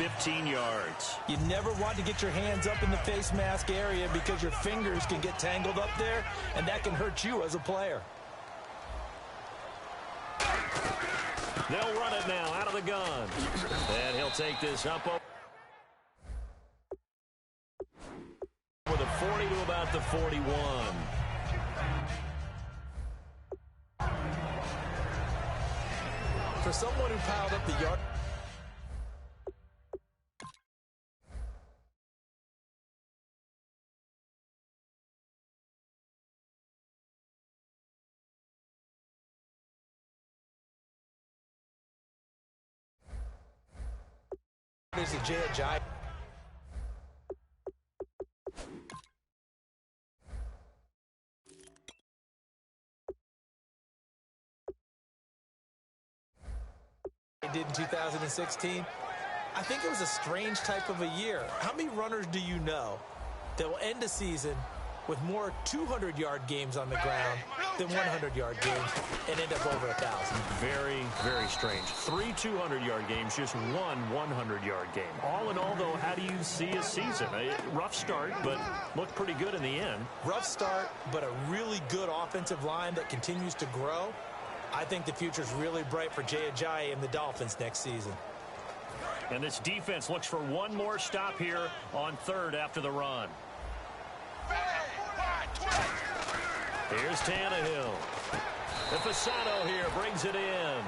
15 yards. You never want to get your hands up in the face mask area because your fingers can get tangled up there, and that can hurt you as a player. They'll run it now out of the gun. And he'll take this up over the 40 to about the 41. For someone who piled up the yard. There's a Jai. Did in 2016. I think it was a strange type of a year. How many runners do you know that will end a season with more 200-yard games on the ground than 100-yard games and end up over 1,000? Very, very strange. 3 200-yard games, just one 100-yard game. All in all, though, how do you see a season? A rough start, but looked pretty good in the end. Rough start, but a really good offensive line that continues to grow. I think the future's really bright for Jay Ajayi and the Dolphins next season. And this defense looks for one more stop here on third after the run. Here's Tannehill. The Fasano here brings it in.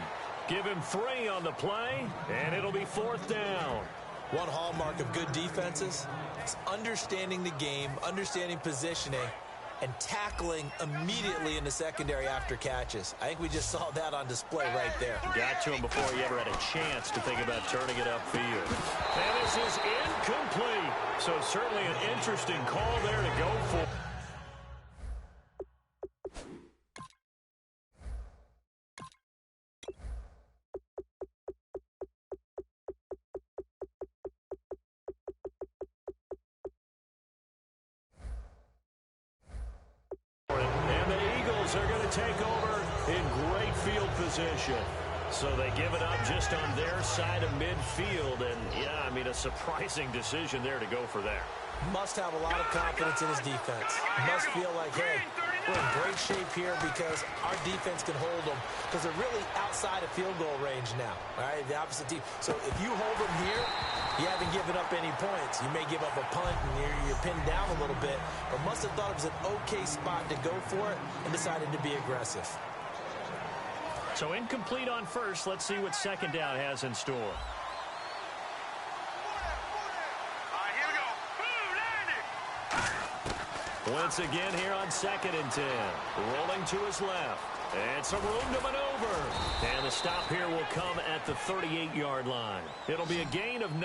Give him 3 on the play, and it'll be 4th down. One hallmark of good defenses is understanding the game, understanding positioning, and tackling immediately in the secondary after catches. I think we just saw that on display right there. Got to him before he ever had a chance to think about turning it upfield. And this is incomplete. So certainly an interesting call there to go for. Are going to take over in great field position. So they give it up just on their side of midfield. And, yeah, I mean, a surprising decision there to go for there. Must have a lot of confidence in his defense. Must feel like, hey, we're in great shape here because our defense can hold them because they're really outside of field goal range now. All right, the opposite team. So if you hold them here, you haven't given up any points. You may give up a punt and you're pinned down a little bit, but must have thought it was an okay spot to go for it and decided to be aggressive. So incomplete on first. Let's see what second down has in store. Once again here on 2nd and 10. Rolling to his left. And some room to maneuver. And the stop here will come at the 38-yard line. It'll be a gain of 9,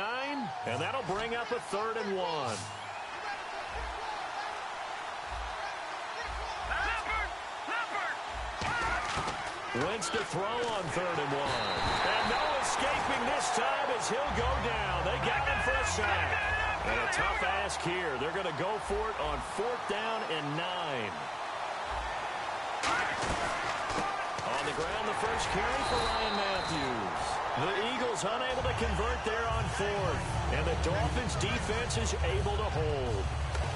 and that'll bring up a 3rd and 1. Wentz to throw on 3rd and 1. And no escaping this time as he'll go down. They got him for a sack. And a tough ask here. They're going to go for it on 4th down and 9. On the ground, the first carry for Ryan Matthews. The Eagles unable to convert there on 4th. And the Dolphins defense is able to hold.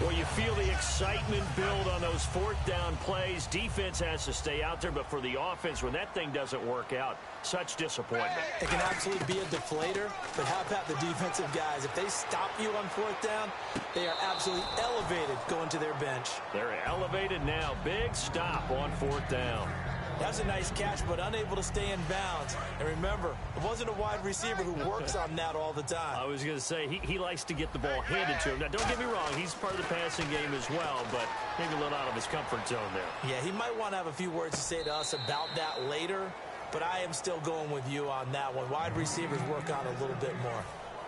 Well, you feel the excitement build on those 4th down plays. Defense has to stay out there, but for the offense, when that thing doesn't work out, such disappointment. It can absolutely be a deflator, but how about the defensive guys? If they stop you on 4th down, they are absolutely elevated going to their bench. They're elevated now. Big stop on 4th down. That's a nice catch, but unable to stay in bounds. And remember, it wasn't a wide receiver who works on that all the time. I was going to say, he likes to get the ball handed to him. Now, don't get me wrong, he's part of the passing game as well, but maybe a little out of his comfort zone there. Yeah, he might want to have a few words to say to us about that later, but I am still going with you on that one. Wide receivers work on a little bit more.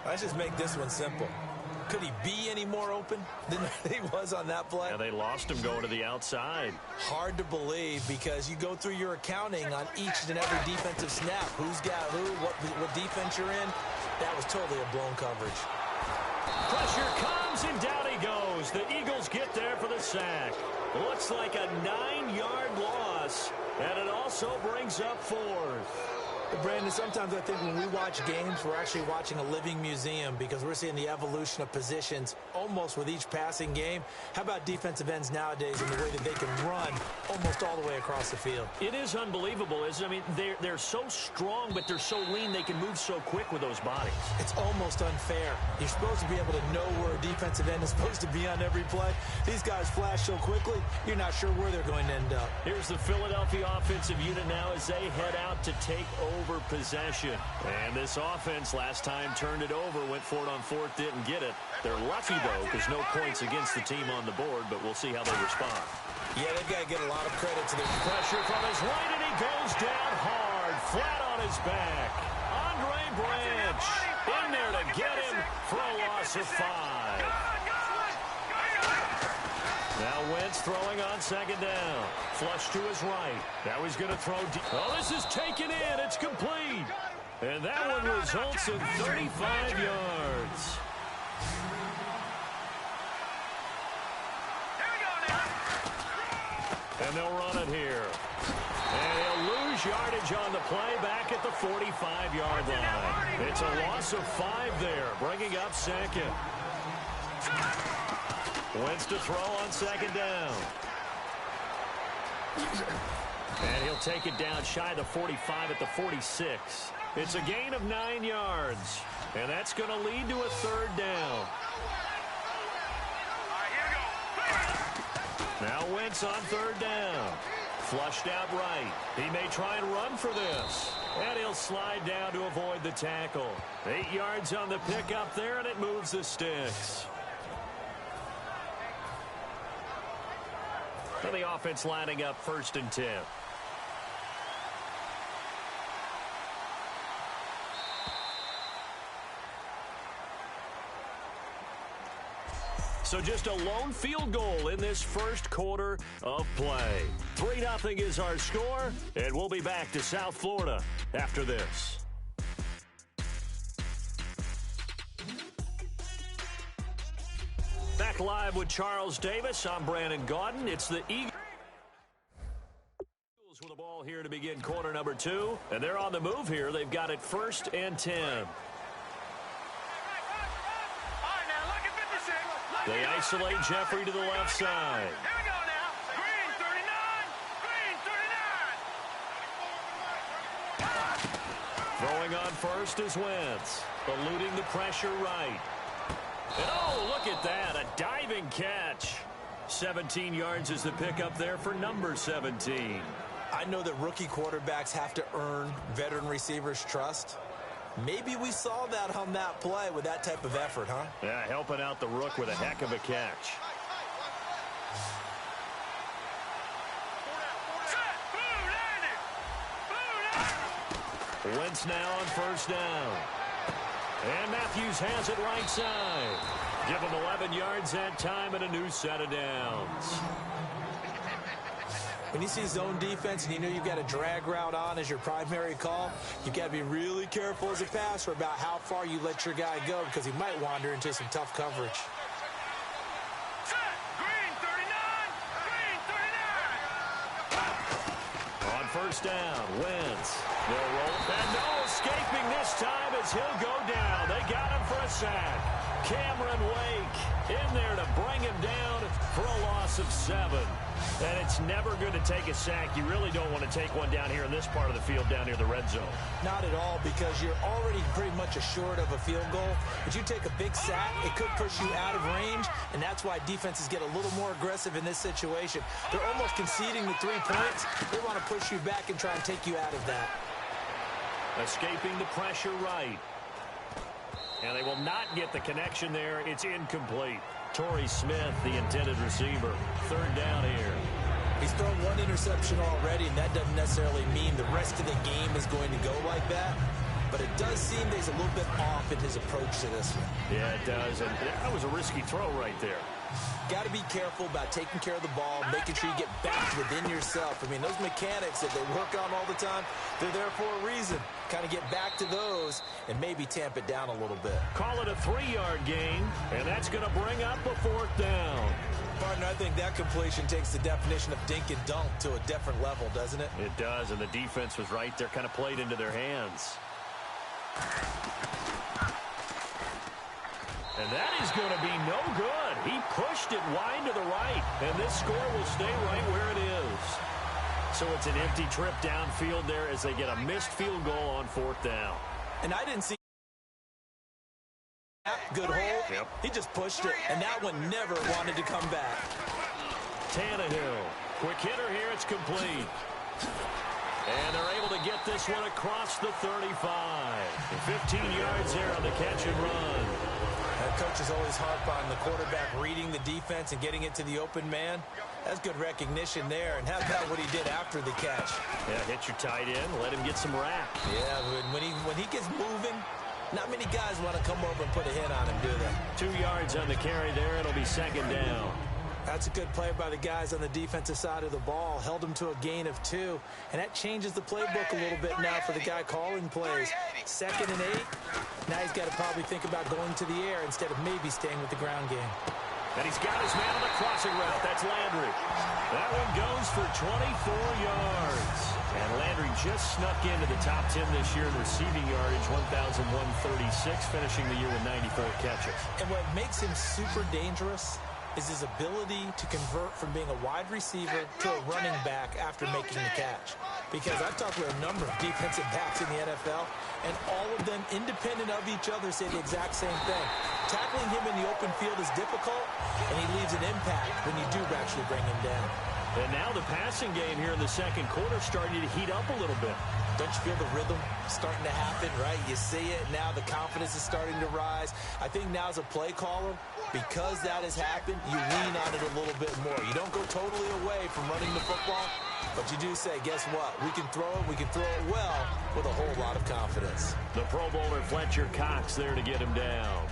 Let's just make this one simple. Could he be any more open than he was on that play? Yeah, they lost him going to the outside. Hard to believe because you go through your accounting on each and every defensive snap. Who's got who, what defense you're in. That was totally a blown coverage. Pressure comes, and down he goes. The Eagles get there for the sack. Looks like a 9-yard loss, and it also brings up 4th. Brandon, sometimes I think when we watch games, we're actually watching a living museum because we're seeing the evolution of positions almost with each passing game. How about defensive ends nowadays and the way that they can run almost all the way across the field? It is unbelievable, isn't it? I mean, they're so strong, but they're so lean they can move so quick with those bodies. It's almost unfair. You're supposed to be able to know where a defensive end is supposed to be on every play. These guys flash so quickly, you're not sure where they're going to end up. Here's the Philadelphia offensive unit now as they head out to take over possession. And this offense last time turned it over, went for it on fourth, didn't get it. They're lucky, though, because no points against the team on the board, but we'll see how they respond. Yeah, they've got to get a lot of credit to their pressure from his right, and he goes down hard, flat on his back. Andre Branch in there to get him for a loss of 5. Now Wentz throwing on second down. Flush to his right. Now he's going to throw deep. Oh, this is taken in. It's complete. And that one results in 35 yards. And they'll run it here. And he'll lose yardage on the play back at the 45-yard line. It's a loss of 5 there, bringing up second. Wentz to throw on second down. And he'll take it down shy of the 45 at the 46. It's a gain of 9 yards. And that's going to lead to a third down. Now Wentz on third down. Flushed out right. He may try and run for this. And he'll slide down to avoid the tackle. 8 yards on the pickup there, and it moves the sticks. For the offense lining up 1st and 10. So just a lone field goal in this first quarter of play. 3-0 is our score, and we'll be back to South Florida after this. Back live with Charles Davis. I'm Brandon Gaudin. It's the Eagles with the ball here to begin quarter number 2. And they're on the move here. They've got it 1st and 10. They isolate Jeffrey to the left side. Here we go now. Green 39. Green 39. Throwing on first is Wentz. Eluding the pressure right. And oh, look at that. A diving catch. 17 yards is the pickup there for number 17. I know that rookie quarterbacks have to earn veteran receivers' trust. Maybe we saw that on that play with that type of effort, huh? Yeah, helping out the rook with a heck of a catch. Wentz now on first down. And Matthews has it right side. Give him 11 yards that time and a new set of downs. When you see zone defense and you know you've got a drag route on as your primary call, you've got to be really careful as a passer about how far you let your guy go because he might wander into some tough coverage. Green 39. On first down, Wentz. They'll roll. And no escaping this time as he'll go down. They got him for a sack. Cameron Wake in there to bring him down for a loss of 7. And it's never good to take a sack. You really don't want to take one down here in this part of the field, down near the red zone. Not at all, because you're already pretty much assured of a field goal. But you take a big sack, it could push you out of range, and that's why defenses get a little more aggressive in this situation. They're almost conceding the 3 points. They want to push you back and try and take you out of that. Escaping the pressure right. And they will not get the connection there. It's incomplete. Torrey Smith, the intended receiver. Third down here. He's thrown 1 interception already, and that doesn't necessarily mean the rest of the game is going to go like that. But it does seem that he's a little bit off in his approach to this one. Yeah, it does. And that was a risky throw right there. Got to be careful about taking care of the ball, making sure you get back within yourself. I mean, those mechanics that they work on all the time, they're there for a reason. Kind of get back to those and maybe tamp it down a little bit. Call it a 3-yard gain, and that's going to bring up a 4th down. Partner, I think that completion takes the definition of dink and dunk to a different level, doesn't it? It does, and the defense was right there, kind of played into their hands. And that is going to be no good. He pushed it wide to the right, and this score will stay right where it is. So it's an empty trip downfield there as they get a missed field goal on 4th down. And I didn't see good hole. Yep. He just pushed it, and that one never wanted to come back. Tannehill. Quick hitter here. It's complete. And they're able to get this one across the 35. 15 yards there on the catch and run. Coaches always harp on the quarterback reading the defense and getting it to the open man. That's good recognition there. And how about what he did after the catch? Yeah, hit your tight end, let him get some rap. Yeah, when he gets moving, not many guys want to come over and put a hit on him, do they? 2 yards on the carry there. It'll be 2nd down. That's a good play by the guys on the defensive side of the ball. Held him to a gain of 2. And that changes the playbook a little bit now for the guy calling plays. 2nd and 8. Now he's got to probably think about going to the air instead of maybe staying with the ground game. And he's got his man on the crossing route. That's Landry. That one goes for 24 yards. And Landry just snuck into the top 10 this year in receiving yardage, 1,136, finishing the year with 94 catches. And what makes him super dangerous is his ability to convert from being a wide receiver to a running back after making the catch. Because I've talked with a number of defensive backs in the NFL, and all of them, independent of each other, say the exact same thing. Tackling him in the open field is difficult, and he leaves an impact when you do actually bring him down. And now the passing game here in the 2nd quarter starting to heat up a little bit. Don't you feel the rhythm starting to happen, right? You see it now. The confidence is starting to rise. I think now as a play caller, because that has happened, you lean on it a little bit more. You don't go totally away from running the football, but you do say, guess what? We can throw it. We can throw it well with a whole lot of confidence. The Pro Bowler Fletcher Cox there to get him down.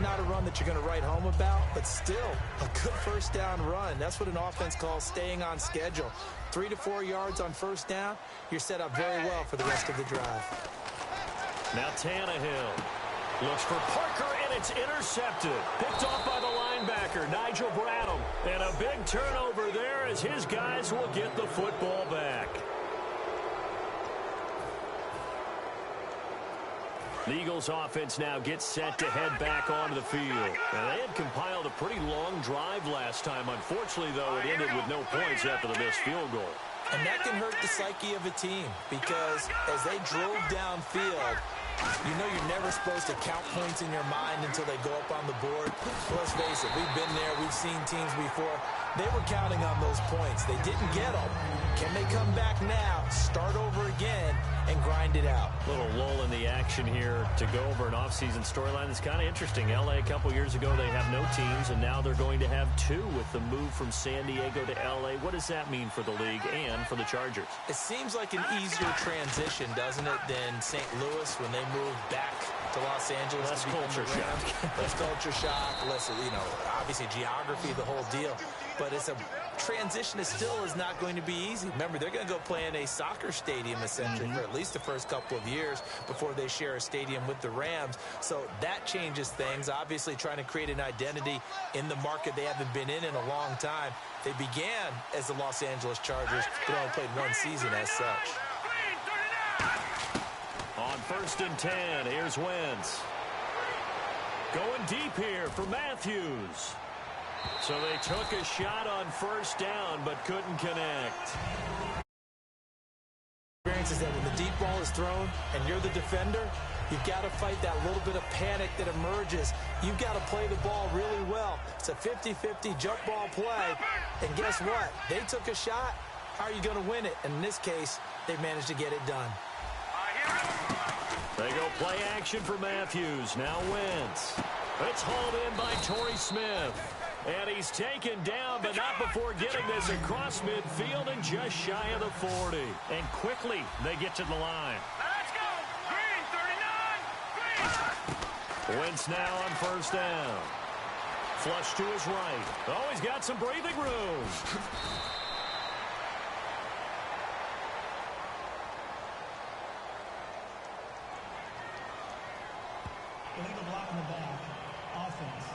Not a run that you're going to write home about, but still a good 1st down run. That's what an offense calls staying on schedule. 3 to 4 yards on 1st down, you're set up very well for the rest of the drive. Now Tannehill looks for Parker, and it's intercepted. Picked off by the linebacker, Nigel Bradham. And a big turnover there as his guys will get the football back. The Eagles offense now gets set to head back onto the field. And they had compiled a pretty long drive last time. Unfortunately, though, it ended with no points after the missed field goal. And that can hurt the psyche of a team because as they drove downfield, you know you're never supposed to count points in your mind until they go up on the board. Let's face it, we've been there. We've seen teams before. They were counting on those points. They didn't get them. Can they come back now, start over again, and grind it out? A little lull in the action here to go over an offseason storyline that's kind of interesting. L.A. a couple years ago, they have no teams, and now they're going to have 2 with the move from San Diego to L.A. What does that mean for the league and for the Chargers? It seems like an easier transition, doesn't it, than St. Louis when they moved back to Los Angeles. Less culture shock. Less culture shock, less, obviously geography, the whole deal. But it's a transition that still is not going to be easy. Remember, they're going to go play in a soccer stadium, essentially, for at least the first couple of years before they share a stadium with the Rams. So that changes things. Obviously, trying to create an identity in the market they haven't been in a long time. They began as the Los Angeles Chargers, but only played 1 season as such. On 1st and 10, here's Wentz. Going deep here for Matthews. So they took a shot on 1st down, but couldn't connect. Experience is that when the deep ball is thrown and you're the defender, you've got to fight that little bit of panic that emerges. You've got to play the ball really well. It's a 50-50 jump ball play. And guess what? They took a shot. How are you going to win it? And in this case, they managed to get it done. They go play action for Matthews. Now Wentz. It's hauled in by Torrey Smith. And he's taken down, but not before getting this across midfield and just shy of the 40. And quickly, they get to the line. Let's go. Green, 39. Green. Wentz now on 1st down. Flush to his right. Oh, he's got some breathing room. Illegal block in the back. Offense.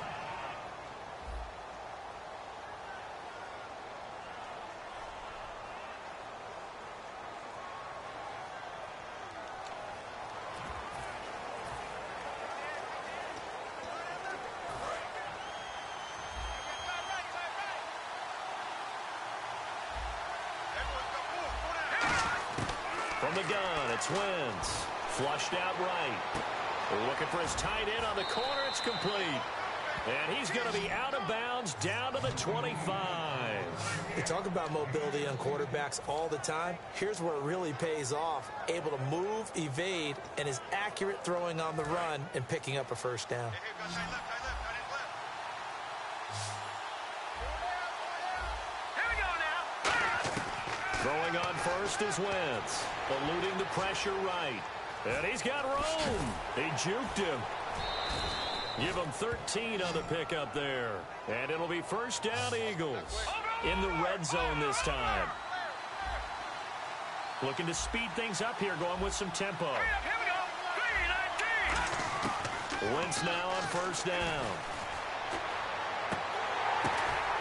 From the gun, it's Wentz. Flushed out right. We're looking for his tight end on the corner. It's complete. And he's going to be out of bounds down to the 25. They talk about mobility on quarterbacks all the time. Here's where it really pays off. Able to move, evade, and is accurate throwing on the run and picking up a first down. Throwing on first is Wentz. Eluding the pressure right. And he's got room. He juked him. Give him 13 on the pickup there. And it'll be first down, Eagles. In the red zone this time. Looking to speed things up here, going with some tempo. Wentz now on first down.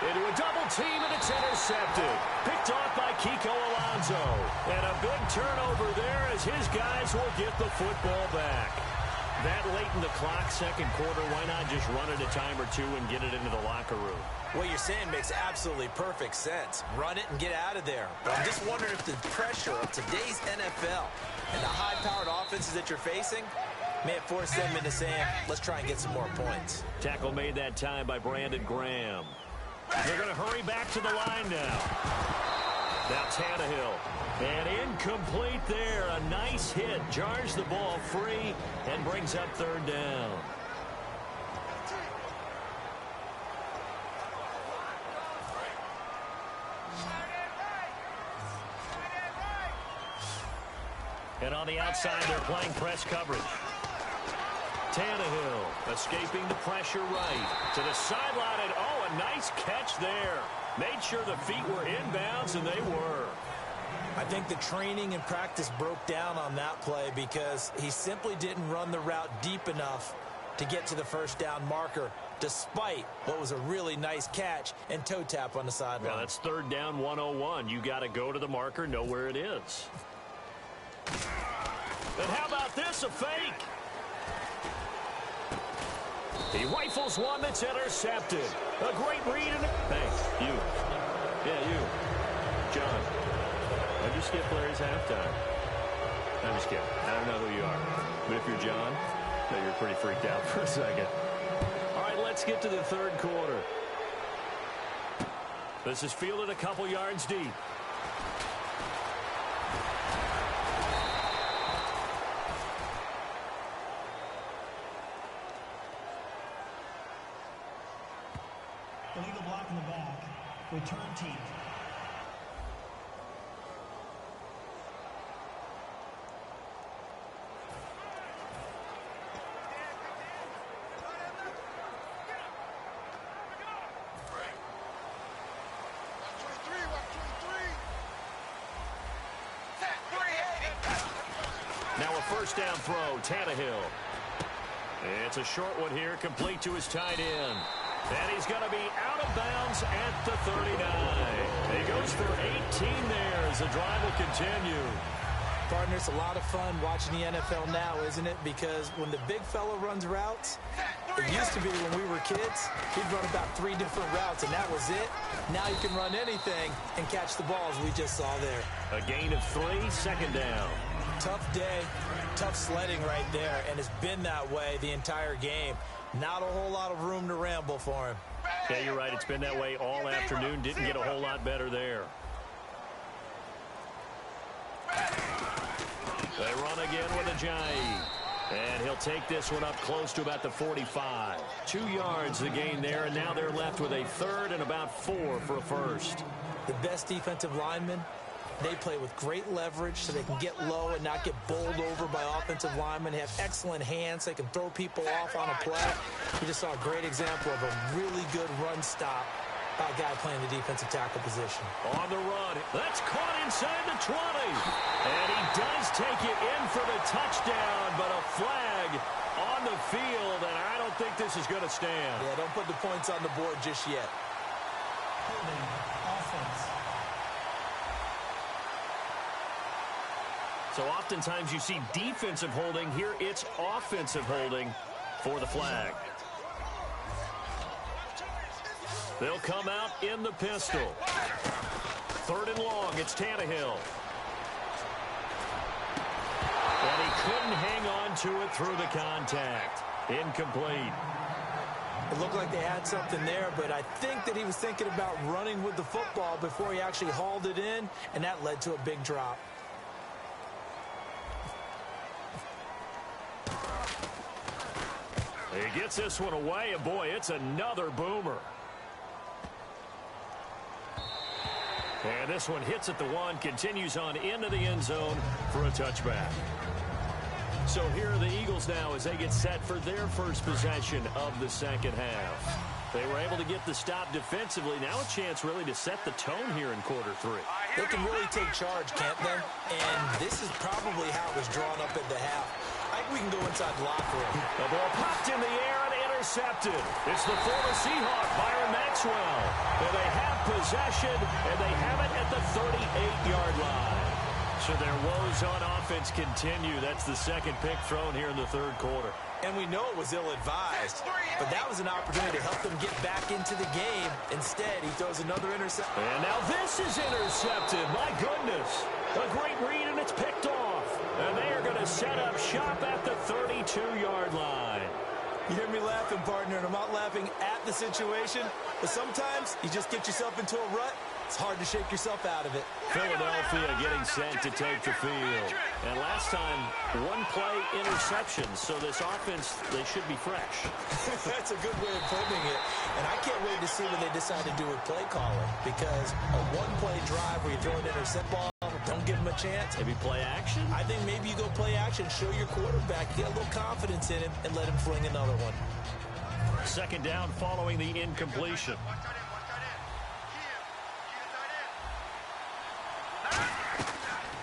Into a double team, and it's intercepted. Picked off by Kiko Alonso. And a big turnover there as his guys will get the football back. That late in the clock, second quarter, why not just run it a time or two and get it into the locker room? What you're saying makes absolutely perfect sense. Run it and get out of there. But I'm just wondering if the pressure of today's NFL and the high-powered offenses that you're facing may have forced them into saying, let's try and get some more points. Tackle made that time by Brandon Graham. They're going to hurry back to the line now. Now Tannehill. And incomplete there. A nice hit. Jars the ball free and brings up third down. And on the outside, they're playing press coverage. Tannehill escaping the pressure right to the sideline, and oh, a nice catch there. Made sure the feet were inbounds, and they were. I think the training and practice broke down on that play because he simply didn't run the route deep enough to get to the first down marker, despite what was a really nice catch and toe tap on the sideline. Well, that's third down 101. You got to go to the marker, know where it is. And how about this, a fake? He rifles one that's intercepted. A great read. Hey, you. Yeah, you. John. Why'd you skip Larry's halftime? I'm just kidding. I don't know who you are. But if you're John, then you're pretty freaked out for a second. All right, let's get to the third quarter. This is fielded a couple yards deep. Illegal block in the back. Return team. Now a first down throw, Tannehill. It's a short one here, complete to his tight end. And he's going to be out of bounds at the 39. He goes for 18 there as the drive will continue. Partner, it's a lot of fun watching the NFL now, isn't it? Because when the big fella runs routes, it used to be when we were kids, he'd run about 3 different routes, and that was it. Now you can run anything and catch the balls we just saw there. A gain of 3, second down. Tough day, tough sledding right there, and it's been that way the entire game. Not a whole lot of room to ramble for him. Yeah, you're right. It's been that way all afternoon. Didn't get a whole lot better there. They run again with Ajayi. And he'll take this one up close to about the 45. 2 yards the gain there, and now they're left with a third and about 4 for a first. The best defensive linemen, they play with great leverage so they can get low and not get bowled over by offensive linemen. They have excellent hands. They can throw people off on a play. We just saw a great example of a really good run stop by a guy playing the defensive tackle position. On the run. That's caught inside the 20. And he does take it in for the touchdown, but a flag on the field, and I don't think this is going to stand. Yeah, don't put the points on the board just yet. Holding. Offense. So oftentimes you see defensive holding. Here it's offensive holding for the flag. They'll come out in the pistol. 3rd and long. It's Tannehill. And he couldn't hang on to it through the contact. Incomplete. It looked like they had something there, but I think that he was thinking about running with the football before he actually hauled it in, and that led to a big drop. He gets this one away, and boy, it's another boomer. And this one hits at the 1, continues on into the end zone for a touchback. So here are the Eagles now as they get set for their first possession of the second half. They were able to get the stop defensively. Now a chance really to set the tone here in quarter 3. They can really take charge, can't they? And this is probably how it was drawn up at the half. I think we can go inside the locker room. The ball popped in the air and intercepted. It's the former Seahawk, Byron Maxwell. And they have possession, and they have it at the 38-yard line. So their woes on offense continue. That's the second pick thrown here in the 3rd quarter. And we know it was ill-advised, but that was an opportunity to help them get back into the game. Instead, he throws another interception. And now this is intercepted. My goodness. A great read, and it's picked off. And they are going to set up shop at the 32-yard line. You hear me laughing, partner, and I'm not laughing at the situation, but sometimes you just get yourself into a rut. It's hard to shake yourself out of it. Philadelphia getting set to take the field. And last time, 1-play interceptions. So this offense, they should be fresh. That's a good way of putting it. And I can't wait to see what they decide to do with play calling. Because a 1-play drive where you throw an intercept ball, don't give him a chance. Maybe play action? I think maybe you go play action, show your quarterback, get a little confidence in him, and let him fling another one. 2nd down following the incompletion.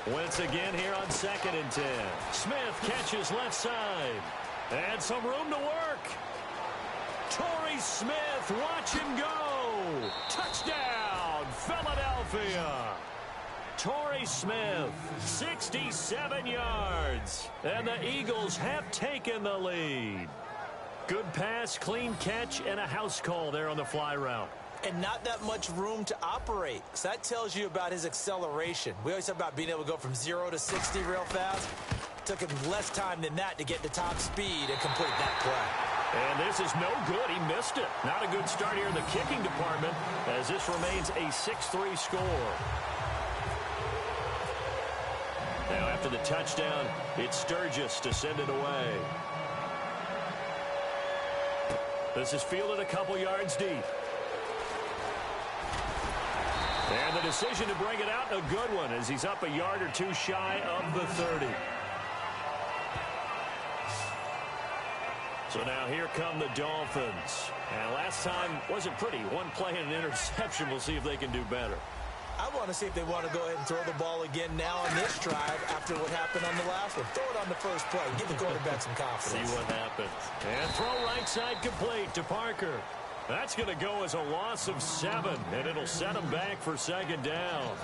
Wentz again here on 2nd and 10. Smith catches left side. And some room to work. Torrey Smith, watch him go. Touchdown, Philadelphia. Torrey Smith, 67 yards. And the Eagles have taken the lead. Good pass, clean catch, and a house call there on the fly route. And not that much room to operate. So that tells you about his acceleration. We always talk about being able to go from 0 to 60 real fast. Took him less time than that to get to top speed and complete that play. And this is no good. He missed it. Not a good start here in the kicking department as this remains a 6-3 score. Now after the touchdown, it's Sturgis to send it away. This is fielded a couple yards deep. And the decision to bring it out, a good one, as he's up a yard or 2 shy of the 30. So now here come the Dolphins. And last time wasn't pretty. 1 play and an interception. We'll see if they can do better. I want to see if they want to go ahead and throw the ball again now on this drive after what happened on the last one. Throw it on the first play. Give the quarterback some confidence. See what happens. And throw right side complete to Parker. That's going to go as a loss of 7, and it'll set them back for 2nd down.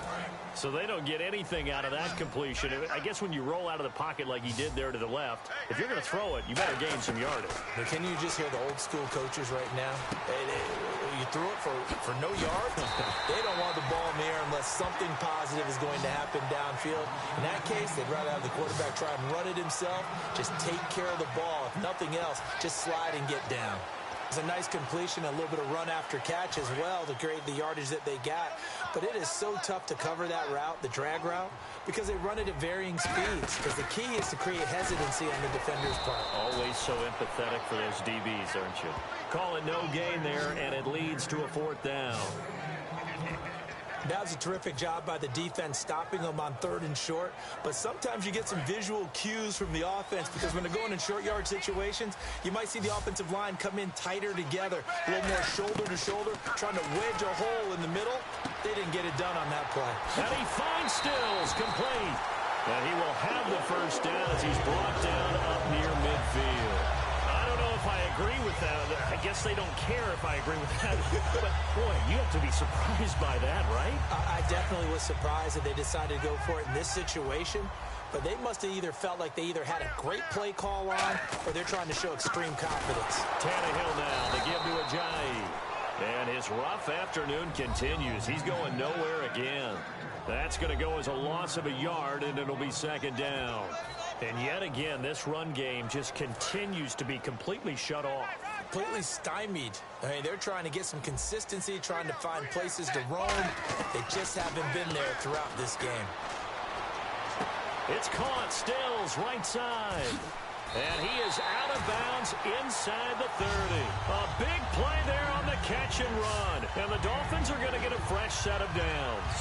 So they don't get anything out of that completion. I guess when you roll out of the pocket like he did there to the left, if you're going to throw it, you better gain some yardage. But can you just hear the old school coaches right now? You threw it for no yards. They don't want the ball in the air unless something positive is going to happen downfield. In that case, they'd rather have the quarterback try and run it himself. Just take care of the ball. If nothing else, just slide and get down. It's a nice completion, a little bit of run after catch as well to create the yardage that they got. But it is so tough to cover that route, the drag route, because they run it at varying speeds. Because the key is to create hesitancy on the defender's part. Always so empathetic for those DBs, aren't you? Call it no gain there, and it leads to a 4th down. That was a terrific job by the defense stopping them on 3rd and short. But sometimes you get some visual cues from the offense because when they're going in short yard situations, you might see the offensive line come in tighter together, a little more shoulder to shoulder, trying to wedge a hole in the middle. They didn't get it done on that play. And he finds Stills complete. And he will have the first down as he's brought down up near midfield. I don't know if I agree with that. I guess they don't care if I agree with that. But, boy, you have to be surprised by that, right? I definitely was surprised that they decided to go for it in this situation. But they must have either felt like they either had a great play call on or they're trying to show extreme confidence. Tannehill now to give to Ajayi. And his rough afternoon continues. He's going nowhere again. That's going to go as a loss of a yard, and it'll be 2nd down. And yet again, this run game just continues to be completely shut off. Completely stymied. I mean, they're trying to get some consistency, trying to find places to roam. They just haven't been there throughout this game. It's caught. Stills, right side. And he is out of bounds inside the 30. A big play there on the catch and run. And the Dolphins are going to get a fresh set of downs.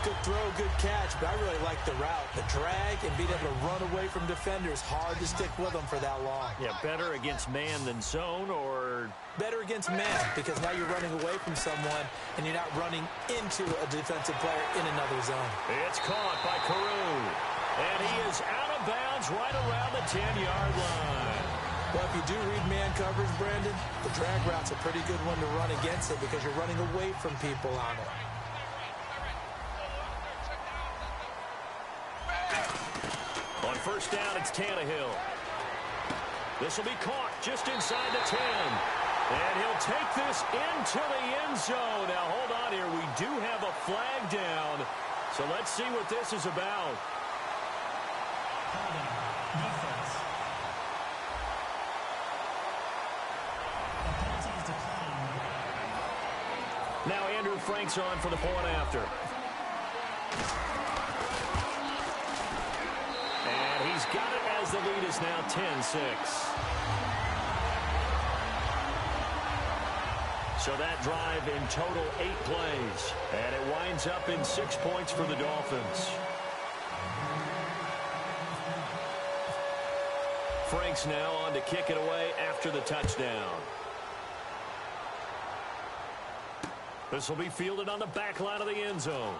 Good throw, good catch, but I really like the route. The drag and being able to run away from defenders. Hard to stick with them for that long. Yeah, better against man than zone, or... Better against man, because now you're running away from someone and you're not running into a defensive player in another zone. It's caught by Carew. And he is out of bounds right around the 10-yard line. Well, if you do read man coverage, Brandon, the drag route's a pretty good one to run against it because you're running away from people on it. On 1st down, it's Tannehill. This will be caught just inside the 10. And he'll take this into the end zone. Now, hold on here. We do have a flag down. So let's see what this is about. Defense. The penalty is declined. Now Andrew Frank's on for the point after. And he's got it as the lead is now 10-6. So that drive in total 8 plays. And it winds up in 6 points for the Dolphins. Frank's now on to kick it away after the touchdown. This will be fielded on the back line of the end zone.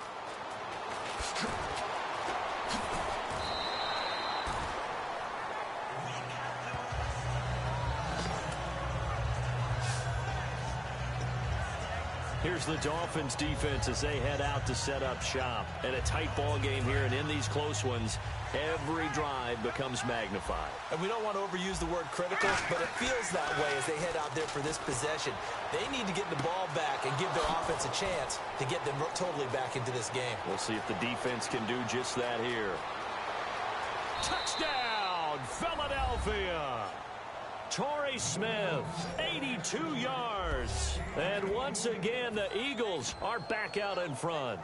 Here's the Dolphins defense as they head out to set up shop. And a tight ball game here, and in these close ones, every drive becomes magnified. And we don't want to overuse the word critical, but it feels that way as they head out there for this possession. They need to get the ball back and give their offense a chance to get them totally back into this game. We'll see if the defense can do just that here. Touchdown, Philadelphia! Torrey Smith, 82 yards. And once again, the Eagles are back out in front.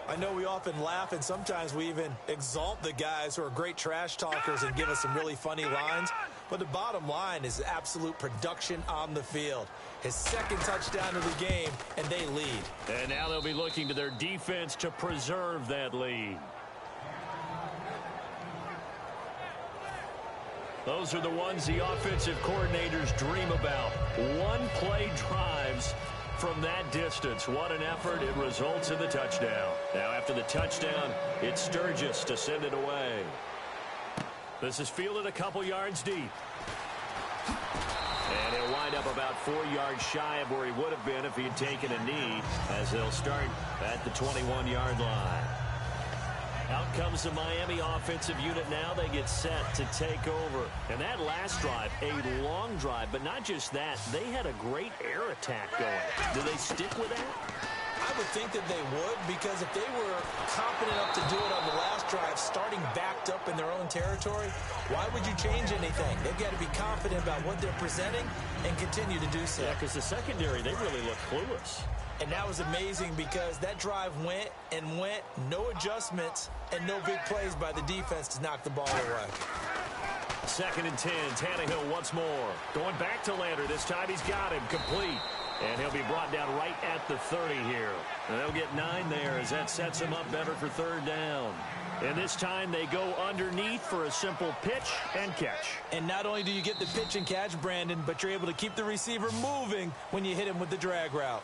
I know we often laugh, and sometimes we even exalt the guys who are great trash talkers and give us some really funny lines. But the bottom line is absolute production on the field. His 2nd touchdown of the game, and they lead. And now they'll be looking to their defense to preserve that lead. Those are the ones the offensive coordinators dream about. One-play drives from that distance. What an effort. It results in the touchdown. Now, after the touchdown, it's Sturgis to send it away. This is fielded a couple yards deep. And he'll wind up about 4 yards shy of where he would have been if he had taken a knee, as they'll start at the 21-yard line. Out comes the Miami offensive unit now. They get set to take over. And that last drive, a long drive, but not just that. They had a great air attack going. Do they stick with that? I would think that they would, because if they were confident enough to do it on the last drive, starting backed up in their own territory, why would you change anything? They've got to be confident about what they're presenting and continue to do so. Yeah, because the secondary, they really look clueless. And that was amazing because that drive went and went, no adjustments, and no big plays by the defense to knock the ball away. 2nd and 10, Tannehill once more. Going back to Lander. This time he's got him complete. And he'll be brought down right at the 30 here. And they'll get 9 there as that sets him up better for 3rd down. And this time they go underneath for a simple pitch and catch. And not only do you get the pitch and catch, Brandon, but you're able to keep the receiver moving when you hit him with the drag route.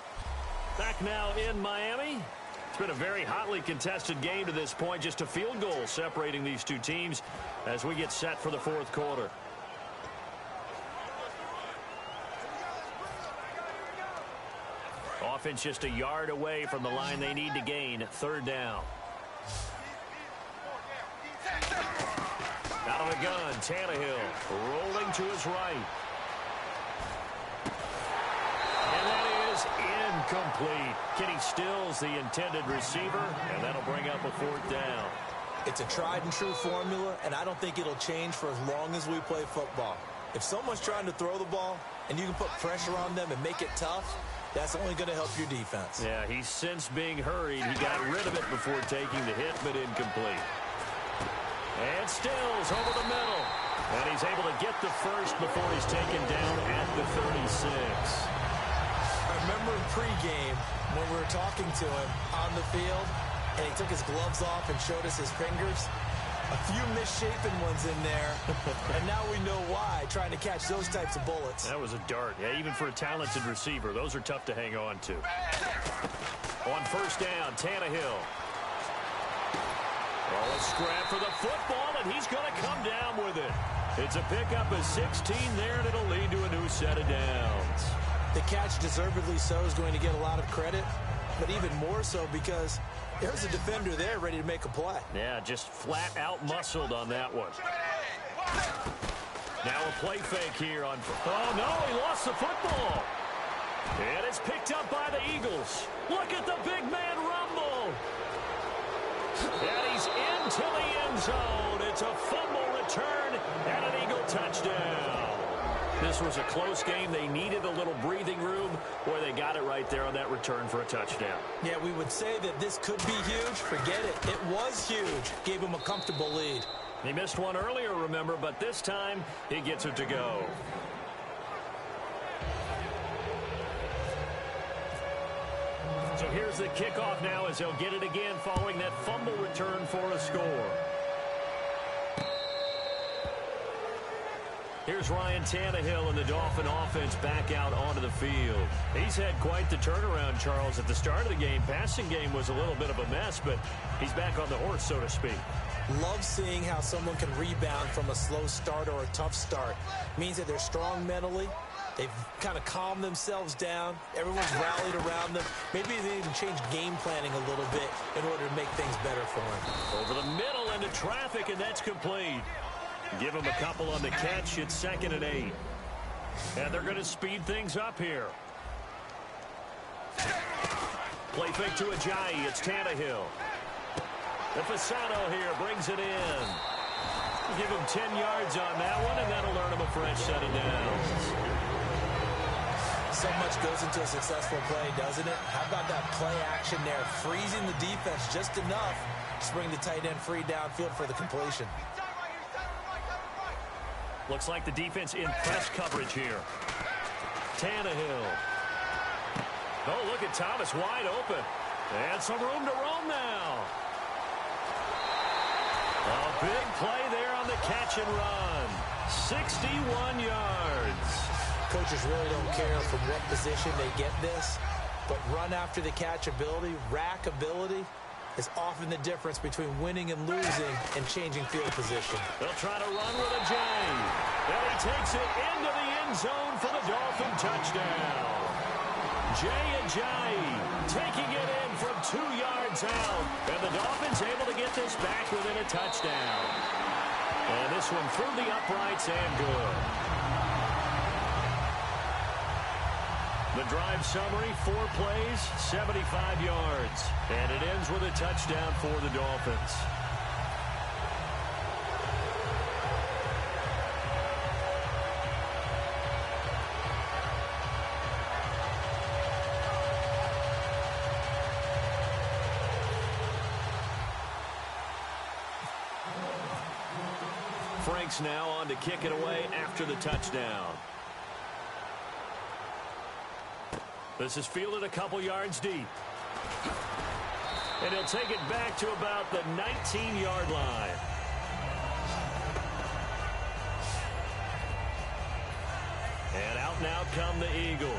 Back now in Miami. It's been a very hotly contested game to this point. Just a field goal separating these two teams as we get set for the 4th quarter. Offense just a yard away from the line they need to gain. 3rd down. Out of the gun, Tannehill rolling to his right. And that is incomplete. Kenny Stills, the intended receiver, and that'll bring up a 4th down. It's a tried and true formula, and I don't think it'll change for as long as we play football. If someone's trying to throw the ball and you can put pressure on them and make it tough, that's only going to help your defense. Yeah, he's since being hurried. He got rid of it before taking the hit, but incomplete. And Stills over the middle. And he's able to get the first before he's taken down at the 36. I remember in pregame when we were talking to him on the field, and he took his gloves off and showed us his fingers. A few misshapen ones in there, and now we know why, trying to catch those types of bullets. That was a dart. Yeah, even for a talented receiver, those are tough to hang on to. On 1st down, Tannehill. Oh, a scrap for the football, and he's going to come down with it. It's a pickup of 16 there, and it'll lead to a new set of downs. The catch, deservedly so, is going to get a lot of credit, but even more so because there's a defender there ready to make a play. Yeah, just flat out muscled on that one. Now a play fake here on... Oh, no, he lost the football. And it's picked up by the Eagles. Look at the big man rumble. And he's into the end zone. It's a fumble return and an Eagle touchdown. This was a close game. They needed a little breathing room where they got it right there on that return for a touchdown. Yeah, we would say that this could be huge. Forget it. It was huge. Gave him a comfortable lead. He missed one earlier, remember, but this time he gets it to go. So here's the kickoff now as they'll get it again following that fumble return for a score. Here's Ryan Tannehill and the Dolphin offense back out onto the field. He's had quite the turnaround, Charles. At the start of the game, passing game was a little bit of a mess, but he's back on the horse, so to speak. Love seeing how someone can rebound from a slow start or a tough start. Means that they're strong mentally. They've kind of calmed themselves down. Everyone's rallied around them. Maybe they need to change game planning a little bit in order to make things better for them. Over the middle into traffic, and that's complete. Give him a couple on the catch. It's 2nd and 8. And they're going to speed things up here. Play fake to Ajayi. It's Tannehill. The Fasano here brings it in. Give him 10 yards on that one, and that'll earn him a fresh set of downs. So much goes into a successful play, doesn't it? How about that play action there? Freezing the defense just enough to bring the tight end free downfield for the completion. Looks like the defense in press coverage here. Tannehill. Oh, look at Thomas wide open. And some room to roam now. A big play there on the catch and run. 61 yards. Coaches really don't care from what position they get this, but run after the catch ability, rack ability, is often the difference between winning and losing and changing field position. They'll try to run with Ajayi. And he takes it into the end zone for the Dolphin touchdown. Ajayi taking it in from 2 yards out. And the Dolphins able to get this back within a touchdown. And this one through the uprights and good. The drive summary, 4 plays, 75 yards. And it ends with a touchdown for the Dolphins. Franks now on to kick it away after the touchdown. This is fielded a couple yards deep. And he'll take it back to about the 19-yard line. And out now come the Eagles.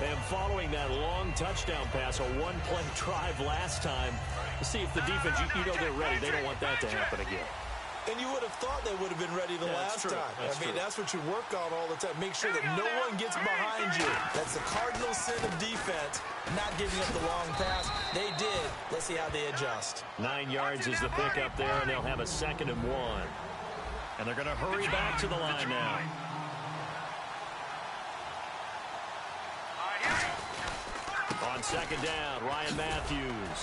And following that long touchdown pass, a one-play drive last time, to see if the defense, you know they're ready. They don't want that to happen again. And you would have thought they would have been ready the last time. That's what you work on all the time. Make sure that no one gets behind you. That's the cardinal sin of defense, not giving up the long pass. They did. Let's see how they adjust. 9 yards is the pickup there, and they'll have a 2nd and 1. And they're going to hurry back to the line now. On 2nd down, Ryan Matthews.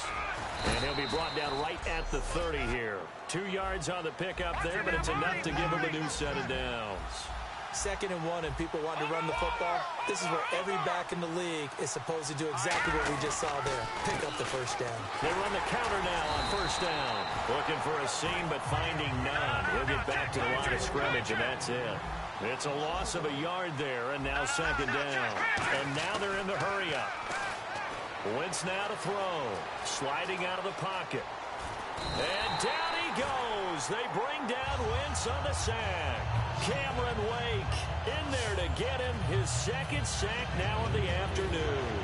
And he'll be brought down right at the 30 here. 2 yards on the pickup there, but it's enough to give him a new set of downs. 2nd and 1, and people want to run the football. This is where every back in the league is supposed to do exactly what we just saw there. Pick up the 1st down. They run the counter now on 1st down. Looking for a seam, but finding none. He'll get back to the line of scrimmage, and that's it. It's a loss of a yard there, and now 2nd down. And now they're in the hurry-up. Wentz now to throw. Sliding out of the pocket. And down he goes. They bring down Wentz on the sack. Cameron Wake in there to get him his 2nd sack now of the afternoon.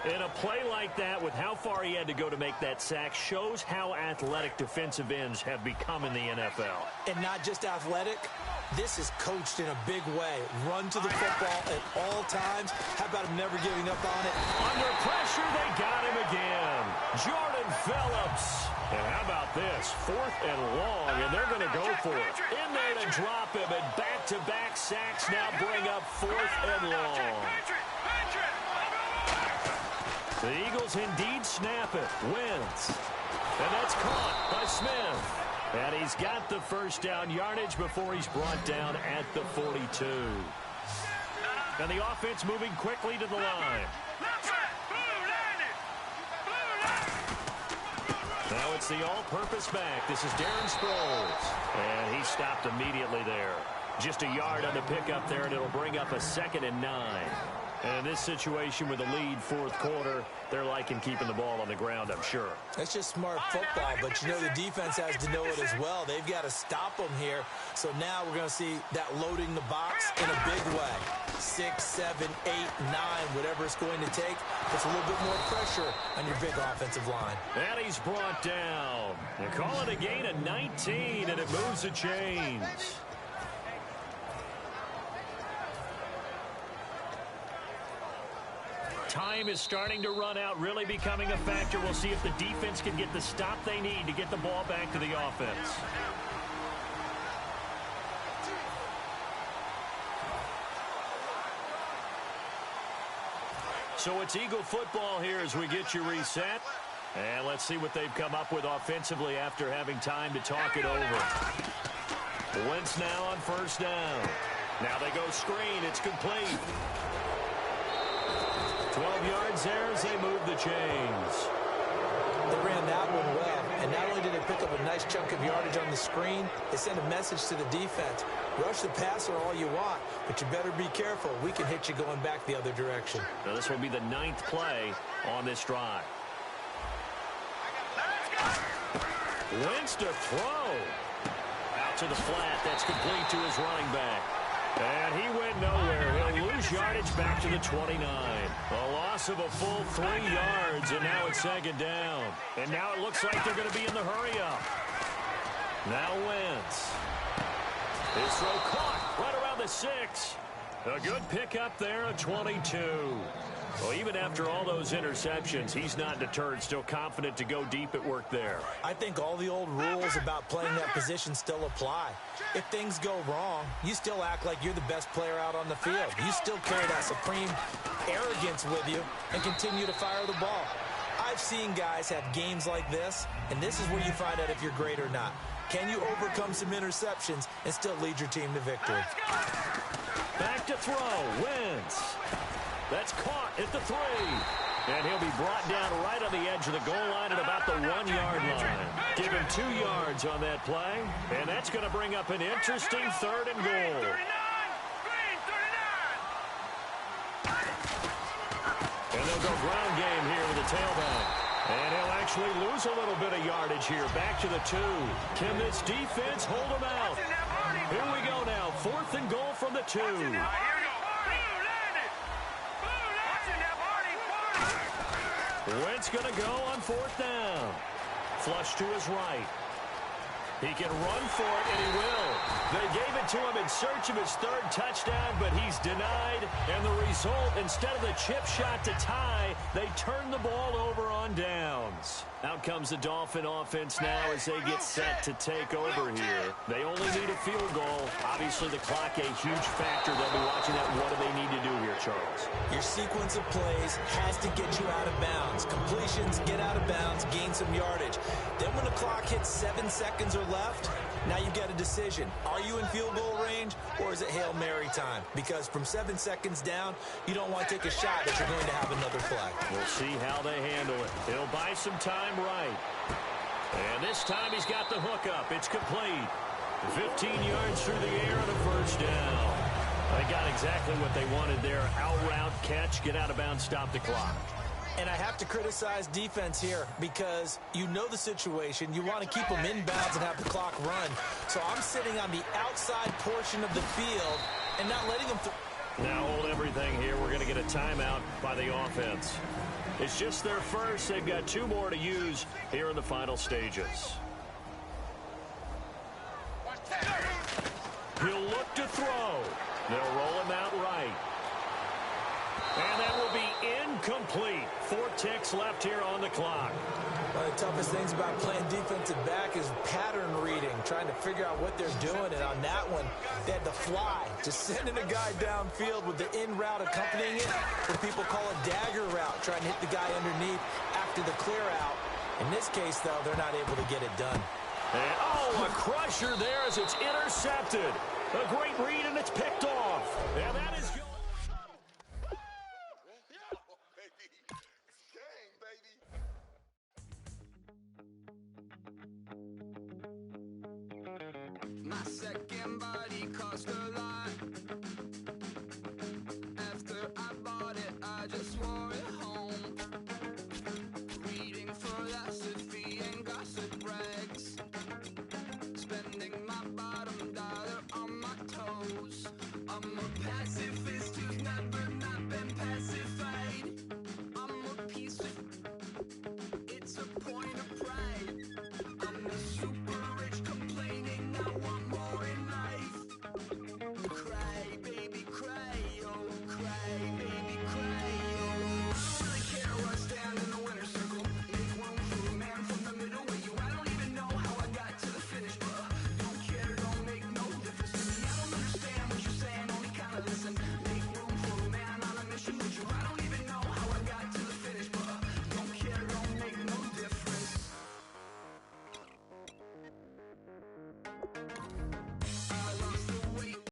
And a play like that, with how far he had to go to make that sack, shows how athletic defensive ends have become in the NFL. And not just athletic, this is coached in a big way. Run to the football at all times. How about him never giving up on it? Under pressure, they got him again. Jordan Phillips. And how about this? 4th and long, and they're going to go for it. In there to drop him, and back-to-back sacks now bring up 4th and long. The Eagles indeed snap it. Wentz. And that's caught by Smith. And he's got the 1st down yardage before he's brought down at the 42. And the offense moving quickly to the line. Now it's the all-purpose back. This is Darren Sproles. And he stopped immediately there. Just a yard on the pickup there, and it'll bring up a 2nd and 9. And in this situation with a lead 4th quarter, they're liking keeping the ball on the ground, I'm sure. That's just smart football, but you know the defense has to know it as well. They've got to stop them here. So now we're going to see that loading the box in a big way. 6, 7, 8, 9, whatever it's going to take. Puts a little bit more pressure on your big offensive line. And he's brought down. They call it a gain of 19, and it moves the chains. Time is starting to run out, really becoming a factor. We'll see if the defense can get the stop they need to get the ball back to the offense. So it's Eagle football here as we get you reset. And let's see what they've come up with offensively after having time to talk it over. Wentz now on 1st down. Now they go screen. It's complete. 12 yards there as they move the chains. They ran that one well, and not only did they pick up a nice chunk of yardage on the screen, they sent a message to the defense. Rush the passer all you want, but you better be careful. We can hit you going back the other direction. Now this will be the 9th play on this drive. Wentz to throw. Out to the flat. That's complete to his running back. And he went nowhere. He'll lose yardage back to the 29. A loss of a full 3 yards, and now it's 2nd down. And now it looks like they're going to be in the hurry-up. Now Wentz. His throw caught right around the 6. A good pickup there at 22. Well, even after all those interceptions, he's not deterred, still confident to go deep at work there. I think all the old rules about playing that position still apply. If things go wrong, you still act like you're the best player out on the field. You still carry that supreme arrogance with you and continue to fire the ball. I I've seen guys have games like this, and this is where you find out if you're great or not. Can you overcome some interceptions and still lead your team to victory? Back to throw. Wentz. That's caught at the 3. And he'll be brought down right on the edge of the goal line at about the 1-yard line. Give him 2 yards on that play. And that's going to bring up an interesting 3rd and goal. And they'll go ground game here with the tailback. And he'll actually lose a little bit of yardage here. Back to the 2. Can this defense hold him out? Here we go now. 4th and goal from the 2. Wentz going to go on 4th down. Flush to his right. He can run for it, and he will. They gave it to him in search of his 3rd touchdown, but he's denied. And the result, instead of the chip shot to tie, they turn the ball over on downs. Out comes the Dolphin offense now as they get set to take over here. They only need a field goal. Obviously, the clock a huge factor. They'll be watching that. What do they need to do here, Charles? Your sequence of plays has to get you out of bounds. Completions, get out of bounds, gain some yardage. Then when the clock hits 7 seconds or left, now you've got a decision. Are you in field goal range, or is it Hail Mary time? Because from 7 seconds down, you don't want to take a shot that you're going to have another play. We'll see how they handle it. He'll buy some time right. And this time he's got the hook up. It's complete. 15 yards through the air and a 1st down. They got exactly what they wanted there. Out route, catch, get out of bounds, stop the clock. And I have to criticize defense here because you know the situation. You want to keep them inbounds and have the clock run. So I'm sitting on the outside portion of the field and not letting them Now hold everything here. We're going to get a timeout by the offense. It's just their first. They've got 2 more to use here in the final stages. He'll look to throw. They'll roll him out right. And that will be incomplete. 4 ticks left here on the clock. One of the toughest things about playing defensive back is pattern reading, trying to figure out what they're doing. And on that one, they had to fly, just sending a guy downfield with the in route accompanying it, what people call a dagger route, trying to hit the guy underneath after the clear out. In this case, though, they're not able to get it done. And, oh, a crusher there as it's intercepted. A great read, and it's picked off. And that is going. My second body cost a lot. After I bought it, I just wore it home. Reading philosophy and gossip rags. Spending my bottom dollar on my toes. I'm a pacifist who's never not been pacified. I'm a piece of... It's a point of pride. I'm a super rich complaining I want more in life. Cry, baby, cry, oh, cry, baby, cry, oh. I don't really care where I stand in the winner's circle. Make room for a man from the middle with you. I don't even know how I got to the finish, but don't care, don't make no difference to me. I don't understand what you're saying, only kinda listen. Make room for a man on a mission with you. I don't even know how I got to the finish, but don't care, don't make no difference. I lost the weight.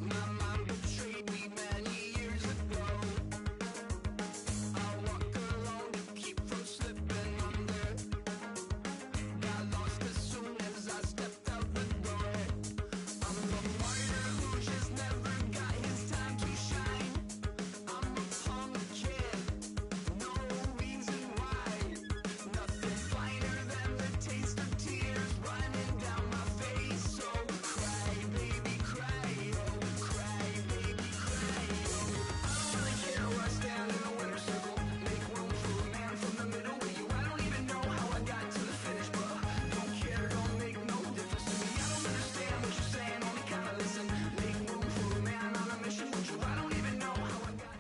My mind betrayed me many years ago. I walk alone to keep from slipping under. Got lost as soon as I stepped out the door. I'm a martyr who just never got his time to shine. I'm a punk kid, no reason why. Nothing finer than the taste of tears running down my face. So cry, baby, cry, oh, cry, baby, cry, oh. I don't really care where I stand in the winner's circle. Make room for a man from the middle with you. I don't even know how I got to the finish, but don't care, don't make no difference to me. I don't understand what you're saying, only kinda listen. Make room for a man on a mission with you. I don't even know how I got.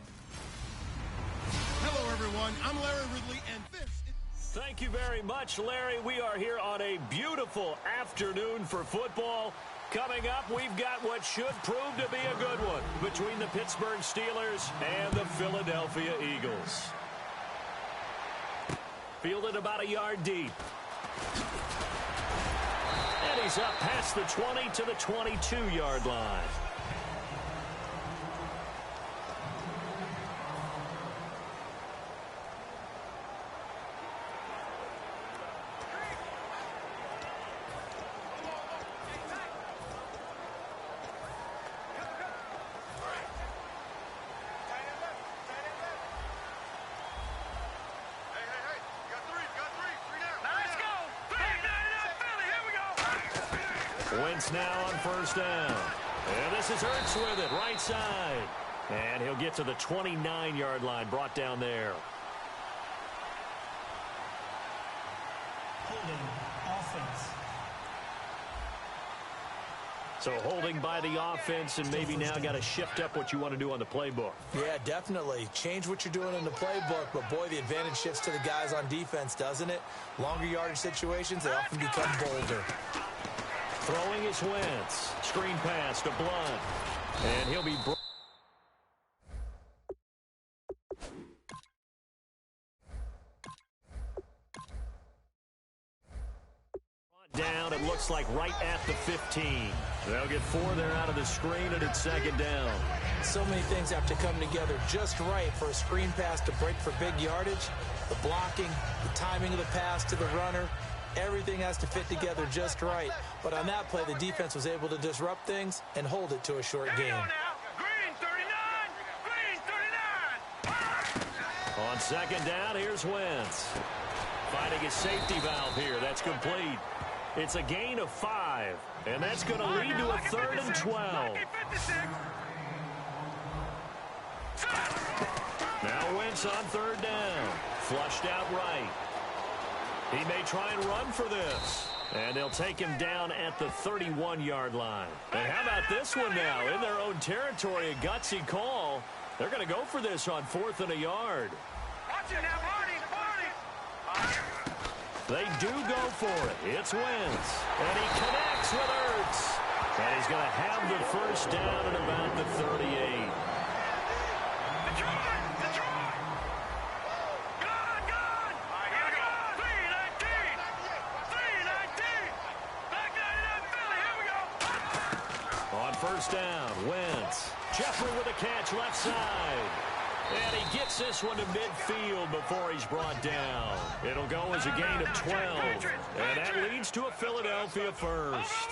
Hello, everyone. I'm Larry Ridley, and this is... Thank you very much, Larry. We are here on a beautiful afternoon for football. Coming up, we've got what should prove to be a good one between the Pittsburgh Steelers and the Philadelphia Eagles. Fielded about a yard deep. And he's up past the 20 to the 22-yard line. Wentz now on first down. And this is Ertz with it, right side. And he'll get to the 29-yard line, brought down there. Holding offense. So holding by the offense, and maybe now got to shift up what you want to do on the playbook. Yeah, definitely. Change what you're doing in the playbook, but boy, the advantage shifts to the guys on defense, doesn't it? Longer yardage situations, they often become bolder. Throwing is Wentz. Screen pass to Blunt. And he'll be brought down, it looks like right at the 15. They'll get 4 there out of the screen, and it's second down. So many things have to come together just right for a screen pass to break for big yardage. The blocking, the timing of the pass to the runner, everything has to fit together just right. But on that play, the defense was able to disrupt things and hold it to a short game. Green 39! Green 39! On second down, here's Wentz. Finding a safety valve here. That's complete. It's a gain of 5, and that's going to lead to a 3rd and 12. Now Wentz on third down. Flushed out right. He may try and run for this. And they'll take him down at the 31-yard line. And how about this one now? In their own territory, a gutsy call. They're going to go for this on 4th and a yard. Watch it now, Marty! They do go for it. It's Wentz. And he connects with Ertz. And he's going to have the first down at about the 38. First down, Wentz. Jeffrey with a catch left side. And he gets this one to midfield before he's brought down. It'll go as a gain of 12. And that leads to a Philadelphia first.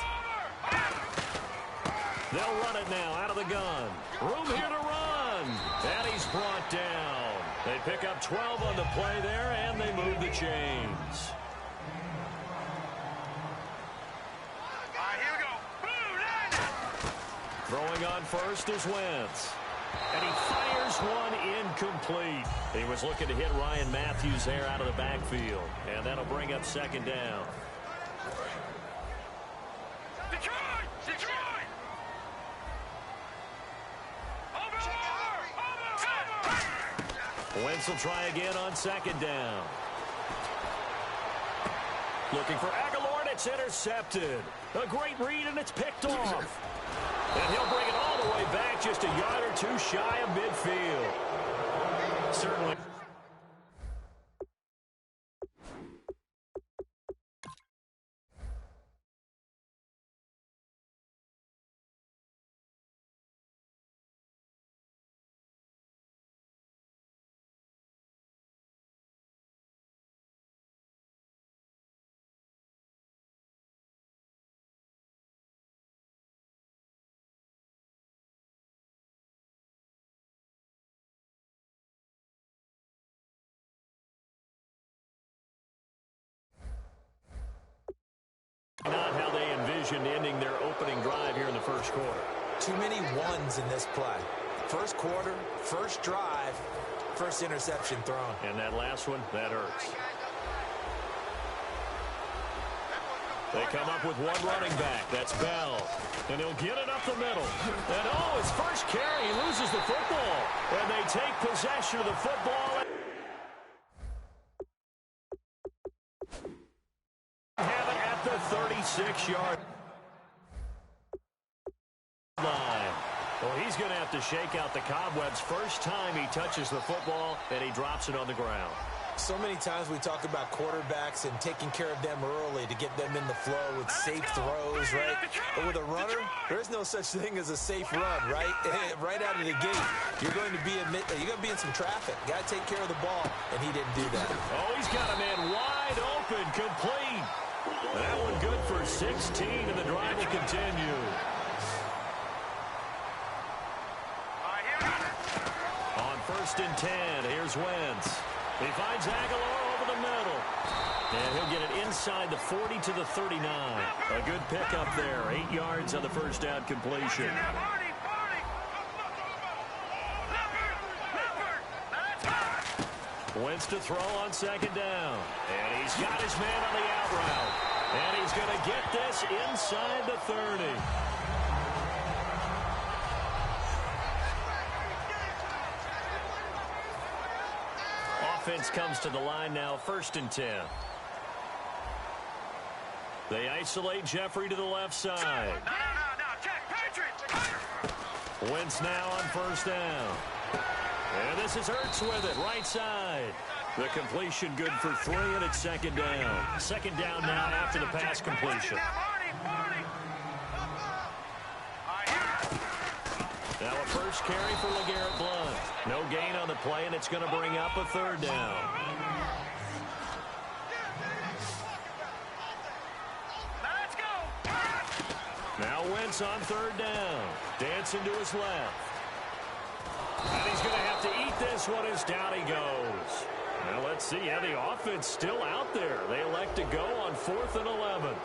They'll run it now out of the gun. Room here to run. And he's brought down. They pick up 12 on the play there, and they move the chains. Throwing on first is Wentz. And he fires one incomplete. He was looking to hit Ryan Matthews there out of the backfield. And that'll bring up second down. Detroit! Detroit! Over! Wentz will try again on second down. Looking for Aguilar, and it's intercepted. A great read, and it's picked off. And he'll bring it all the way back, just a yard or two shy of midfield. Certainly. Not how they envisioned ending their opening drive here in the first quarter. Too many ones in this play. First quarter, first drive, first interception thrown. And that last one, that hurts. They come up with one running back. That's Bell. And he'll get it up the middle. And, oh, his first carry, he loses the football. And they take possession of the football. Have it at the 36-yard. line. Well, he's going to have to shake out the cobwebs first time he touches the football, and he drops it on the ground. So many times we talk about quarterbacks and taking care of them early to get them in the flow with safe throws, right? But with a runner, there is no such thing as a safe run, right? Right out of the gate, you're going to be in some traffic. Got to take care of the ball, and he didn't do that. Oh, he's got a man wide open, complete. That one good for 16, and the drive will continue. On 1st and 10, here's Wentz. He finds Aguilar over the middle. And he'll get it inside the 40 to the 39. A good pickup there. 8 yards on the first down completion. Wentz to throw on 2nd down. And he's got his man on the out route. And he's going to get this inside the 30. Offense comes to the line now, 1st and 10. They isolate Jeffrey to the left side. Wentz now on 1st down. And this is Ertz with it, right side. The completion good for 3, and it's 2nd down. 2nd down now after the pass completion. Now a first carry for LeGarrette Blount. No gain on the play, and it's going to bring up a 3rd down. Now Wentz on 3rd down. Dancing to his left. And he's going to have to eat this one as down he goes. Now let's see. Yeah, the offense still out there. They elect to go on 4th and 11.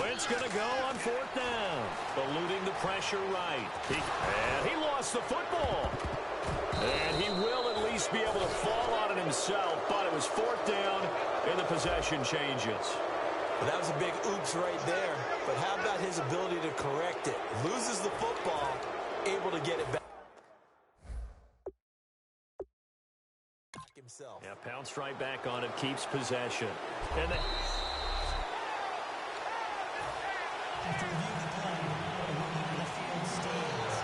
Wentz going to go on 4th down. Eluding the pressure right. And he lost the football. And he will at least be able to fall on it himself, but it was 4th down, and the possession changes. Well, that was a big oops right there, but how about his ability to correct it? Loses the football, able to get it back himself. Yeah, pounced right back on it, keeps possession. And then After reviewing the play, the rookie in the field stands.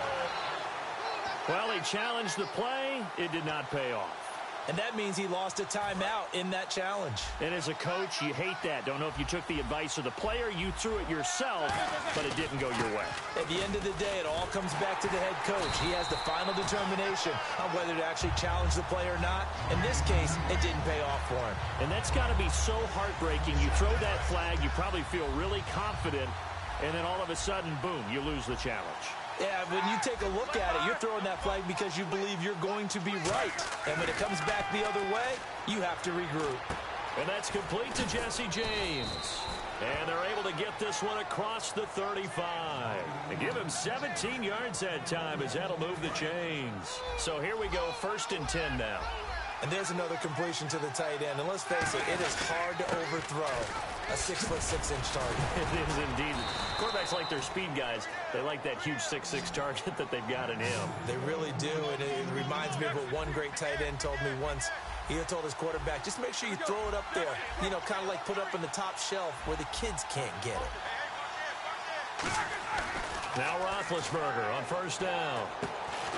well, he challenged the play. It did not pay off. And that means he lost a timeout in that challenge. And as a coach, you hate that. Don't know if you took the advice of the player. You threw it yourself, but it didn't go your way. At the end of the day, it all comes back to the head coach. He has the final determination on whether to actually challenge the play or not. In this case, it didn't pay off for him. And that's got to be so heartbreaking. You throw that flag, you probably feel really confident, and then all of a sudden, boom, you lose the challenge. Yeah, when you take a look at it, you're throwing that flag because you believe you're going to be right. And when it comes back the other way, you have to regroup. And that's complete to Jesse James. And they're able to get this one across the 35. And give him 17 yards that time as that'll move the chains. So here we go, 1st and 10 now. And there's another completion to the tight end. And let's face it, it is hard to overthrow a 6'6" target. It is indeed. Quarterbacks like their speed guys. They like that huge 6'6" target that they've got in him. They really do, and it reminds me of what one great tight end told me once. He had told his quarterback, just make sure you throw it up there, you know, kind of like put up in the top shelf where the kids can't get it. Now Roethlisberger on 1st down.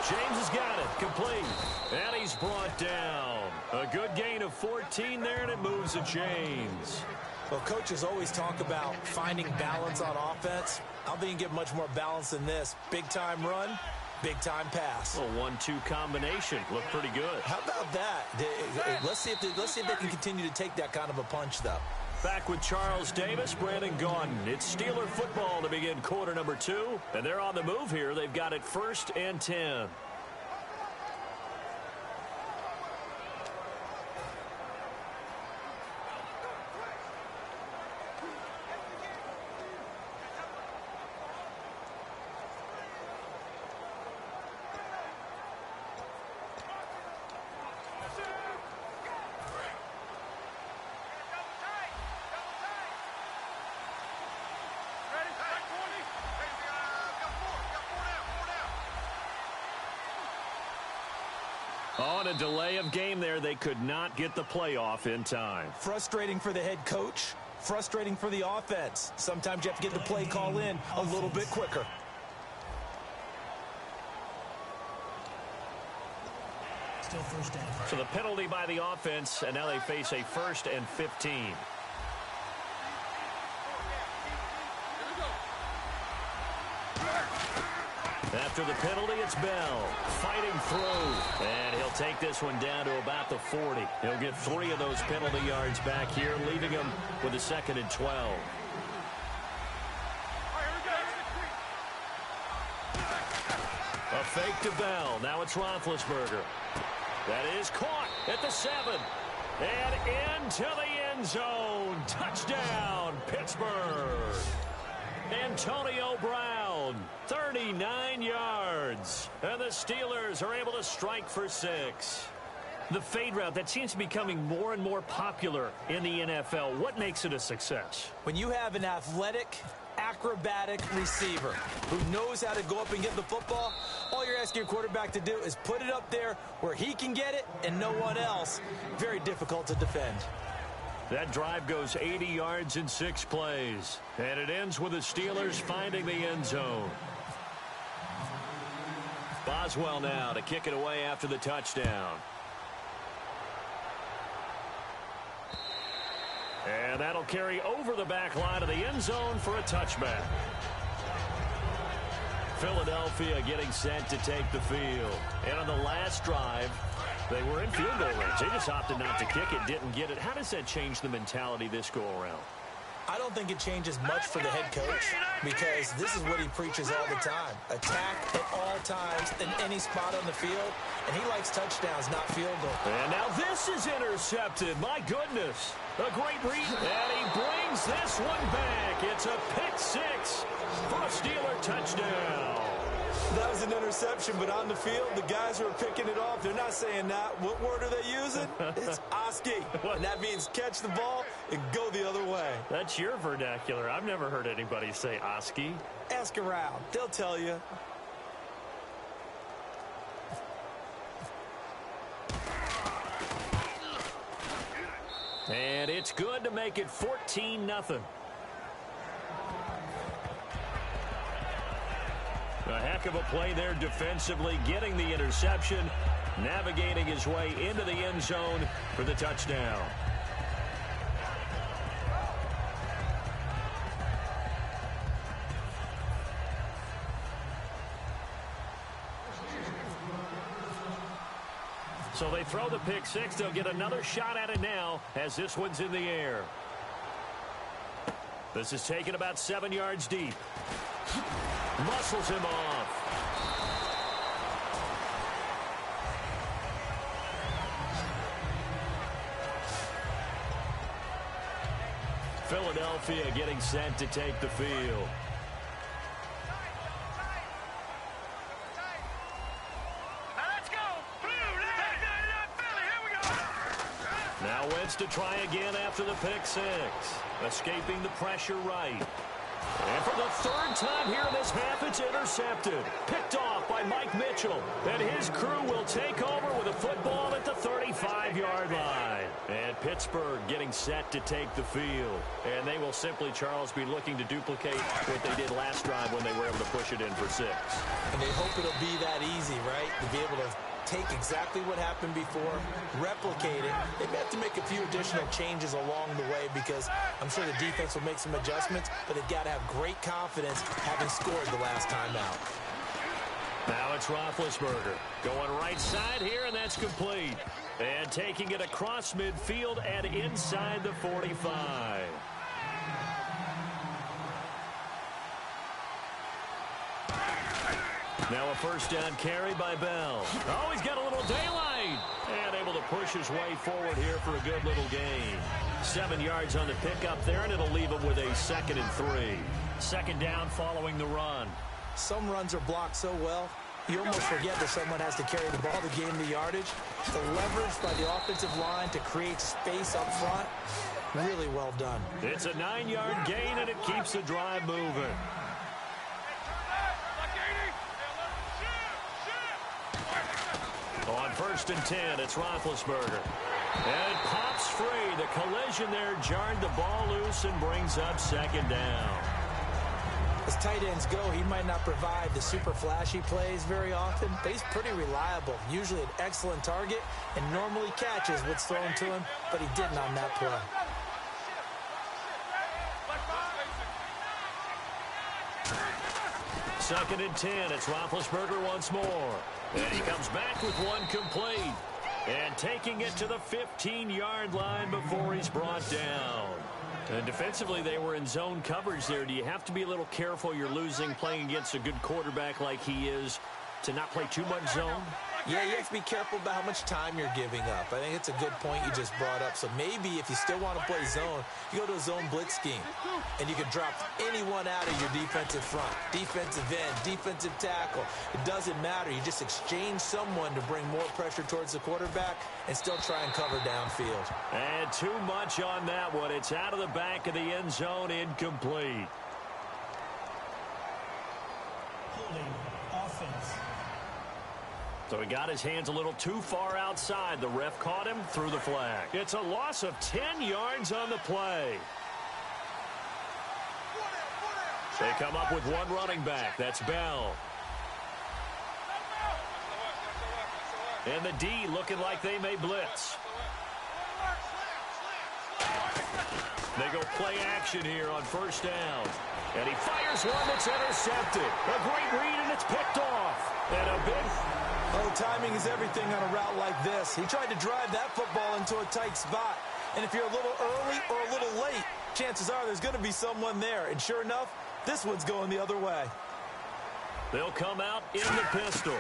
James has got it, complete, and he's brought down. A good gain of 14 there, and it moves the chains. Well, coaches always talk about finding balance on offense. I don't think you can get much more balance than this. Big-time run, big-time pass. A 1-2 combination. Looked pretty good. How about that? Let's see if they can continue to take that kind of a punch, though. Back with Charles Davis, Brandon Gaudin. It's Steeler football to begin quarter number 2. And they're on the move here. They've got it 1st and 10. a delay of game there. They could not get the playoff in time. Frustrating for the head coach. Frustrating for the offense. Sometimes you have to get the play call in a little bit quicker. Still first down. So the penalty by the offense, and now they face a 1st and 15. After the penalty, it's Bell fighting through, and he'll take this one down to about the 40. He'll get 3 of those penalty yards back here, leaving him with a 2nd and 12. A fake to Bell. Now it's Roethlisberger. That is caught at the 7. And into the end zone. Touchdown, Pittsburgh. Antonio Brown, 39 yards. And the Steelers are able to strike for 6. The fade route, that seems to be becoming more and more popular in the NFL. What makes it a success? When you have an athletic, acrobatic receiver who knows how to go up and get the football, all you're asking your quarterback to do is put it up there where he can get it and no one else. Very difficult to defend. That drive goes 80 yards in 6 plays. And it ends with the Steelers finding the end zone. Boswell now to kick it away after the touchdown. And that'll carry over the back line of the end zone for a touchback. Philadelphia getting set to take the field. And on the last drive, they were in field goal range. They just opted not to kick it, didn't get it. How does that change the mentality this go-around? I don't think it changes much for the head coach because this is what he preaches all the time. Attack at all times in any spot on the field, and he likes touchdowns, not field goal. And now this is intercepted. My goodness. A great read. And he brings this one back. It's a pick 6 for a Steeler touchdown. That was an interception, but on the field, the guys who are picking it off, they're not saying that. What word are they using? It's Oski. And that means catch the ball and go the other way. That's your vernacular. I've never heard anybody say Oski. Ask around. They'll tell you. And it's good to make it 14-0. A heck of a play there defensively, getting the interception, navigating his way into the end zone for the touchdown. So they throw the pick 6. They'll get another shot at it now as this one's in the air. This is taken about 7 yards deep. Muscles him off. Philadelphia getting set to take the field. Now Wentz to try again after the pick 6. Escaping the pressure right. And for the 3rd time here in this half, it's intercepted. Picked off by Mike Mitchell. And his crew will take over with a football at the 35-yard line. And Pittsburgh getting set to take the field. And they will simply, Charles, be looking to duplicate what they did last drive when they were able to push it in for 6. And they hope it'll be that easy, right? To be able to take exactly what happened before, replicate it. They may have to make a few additional changes along the way because I'm sure the defense will make some adjustments, but they've got to have great confidence having scored the last time out. Now it's Roethlisberger going right side here, and that's complete. And taking it across midfield and inside the 45. Now a first down carry by Bell. Oh, he's got a little daylight. And able to push his way forward here for a good little gain. 7 yards on the pickup there, and it'll leave him with a 2nd and 3. 2nd down following the run. Some runs are blocked so well, you almost forget that someone has to carry the ball to gain the yardage. The leverage by the offensive line to create space up front, really well done. It's a 9-yard gain, and it keeps the drive moving. On 1st and 10. It's Roethlisberger. And it pops free. The collision there jarred the ball loose and brings up 2nd down. As tight ends go, he might not provide the super flashy plays very often, but he's pretty reliable. Usually an excellent target and normally catches what's thrown to him, but he didn't on that play. Second and 10. It's Roethlisberger once more. And he comes back with one complete. And taking it to the 15-yard line before he's brought down. And defensively, they were in zone coverage there. Do you have to be a little careful? You're losing playing against a good quarterback like he is to not play too much zone? Yeah, you have to be careful about how much time you're giving up. I think it's a good point you just brought up. So maybe if you still want to play zone, you go to a zone blitz scheme. And you can drop anyone out of your defensive front. Defensive end, defensive tackle. It doesn't matter. You just exchange someone to bring more pressure towards the quarterback and still try and cover downfield. And too much on that one. It's out of the back of the end zone, incomplete. Holding offense. So he got his hands a little too far outside. The ref caught him, threw the flag. It's a loss of 10 yards on the play. They come up with one running back. That's Bell. And the D looking like they may blitz. They go play action here on 1st down. And he fires one that's intercepted. A great read, and it's picked off. And a big... Oh, timing is everything on a route like this. He tried to drive that football into a tight spot. And if you're a little early or a little late, chances are there's going to be someone there. And sure enough, this one's going the other way. They'll come out in the pistol.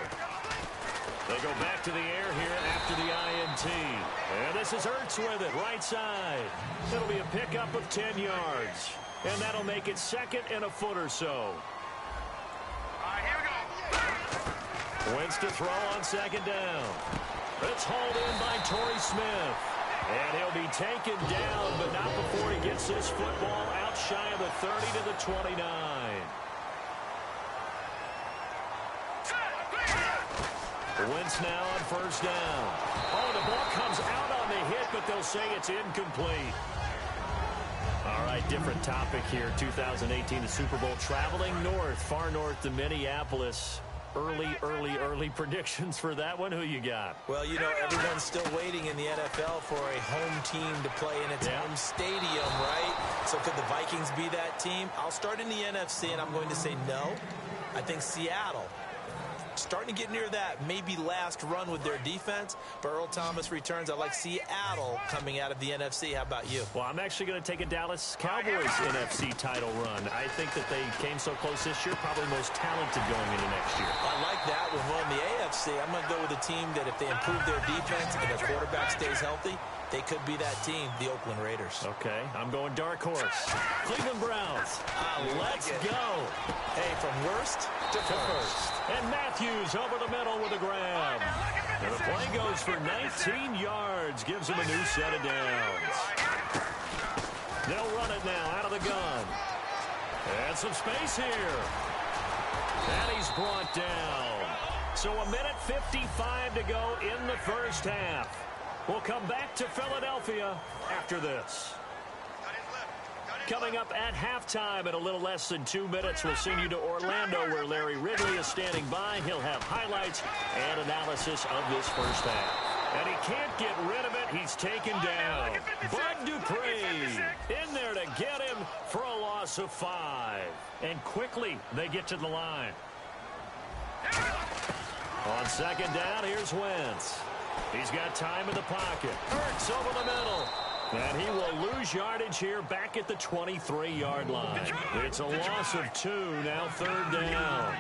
They go back to the air here after the INT. And this is Ertz with it, right side. It'll be a pickup of 10 yards. And that'll make it 2nd and a foot or so. Wentz to throw on 2nd down. It's hauled in by Torrey Smith. And he'll be taken down, but not before he gets this football out shy of the 30 to the 29. Wentz now on 1st down. Oh, the ball comes out on the hit, but they'll say it's incomplete. All right, different topic here. 2018, the Super Bowl, traveling north, far north to Minneapolis. Early predictions for that one. Who you got? Well, you know, everyone's still waiting in the NFL for a home team to play in its home stadium, right? So could the Vikings be that team? I'll start in the NFC, and I'm going to say no. I think Seattle, starting to get near that maybe last run with their defense. But Earl Thomas returns. I like Seattle coming out of the NFC. How about you? Well, I'm actually going to take a Dallas Cowboys NFC title run. I think that they came so close this year, probably most talented going into next year. I like that one. Well, in the AFC, I'm going to go with a team that if they improve their defense and their quarterback stays healthy, they could be that team, the Oakland Raiders. Okay, I'm going dark horse. Cleveland Browns. Let's go. Hey, from worst to first. And Matthews over the middle with a grab. And the play goes for 19 yards. Gives him a new set of downs. They'll run it now out of the gun. And some space here. And he's brought down. So a minute 55 to go in the 1st half. We'll come back to Philadelphia after this. Coming up at halftime in a little less than 2 minutes, we'll send you to Orlando where Larry Ridley is standing by. He'll have highlights and analysis of this 1st half. And he can't get rid of it. He's taken down. Bud Dupree in there to get him for a loss of 5. And quickly they get to the line. On 2nd down, here's Wentz. He's got time in the pocket. Ertz over the middle. And he will lose yardage here back at the 23-yard line. It's a loss of 2, now 3rd down.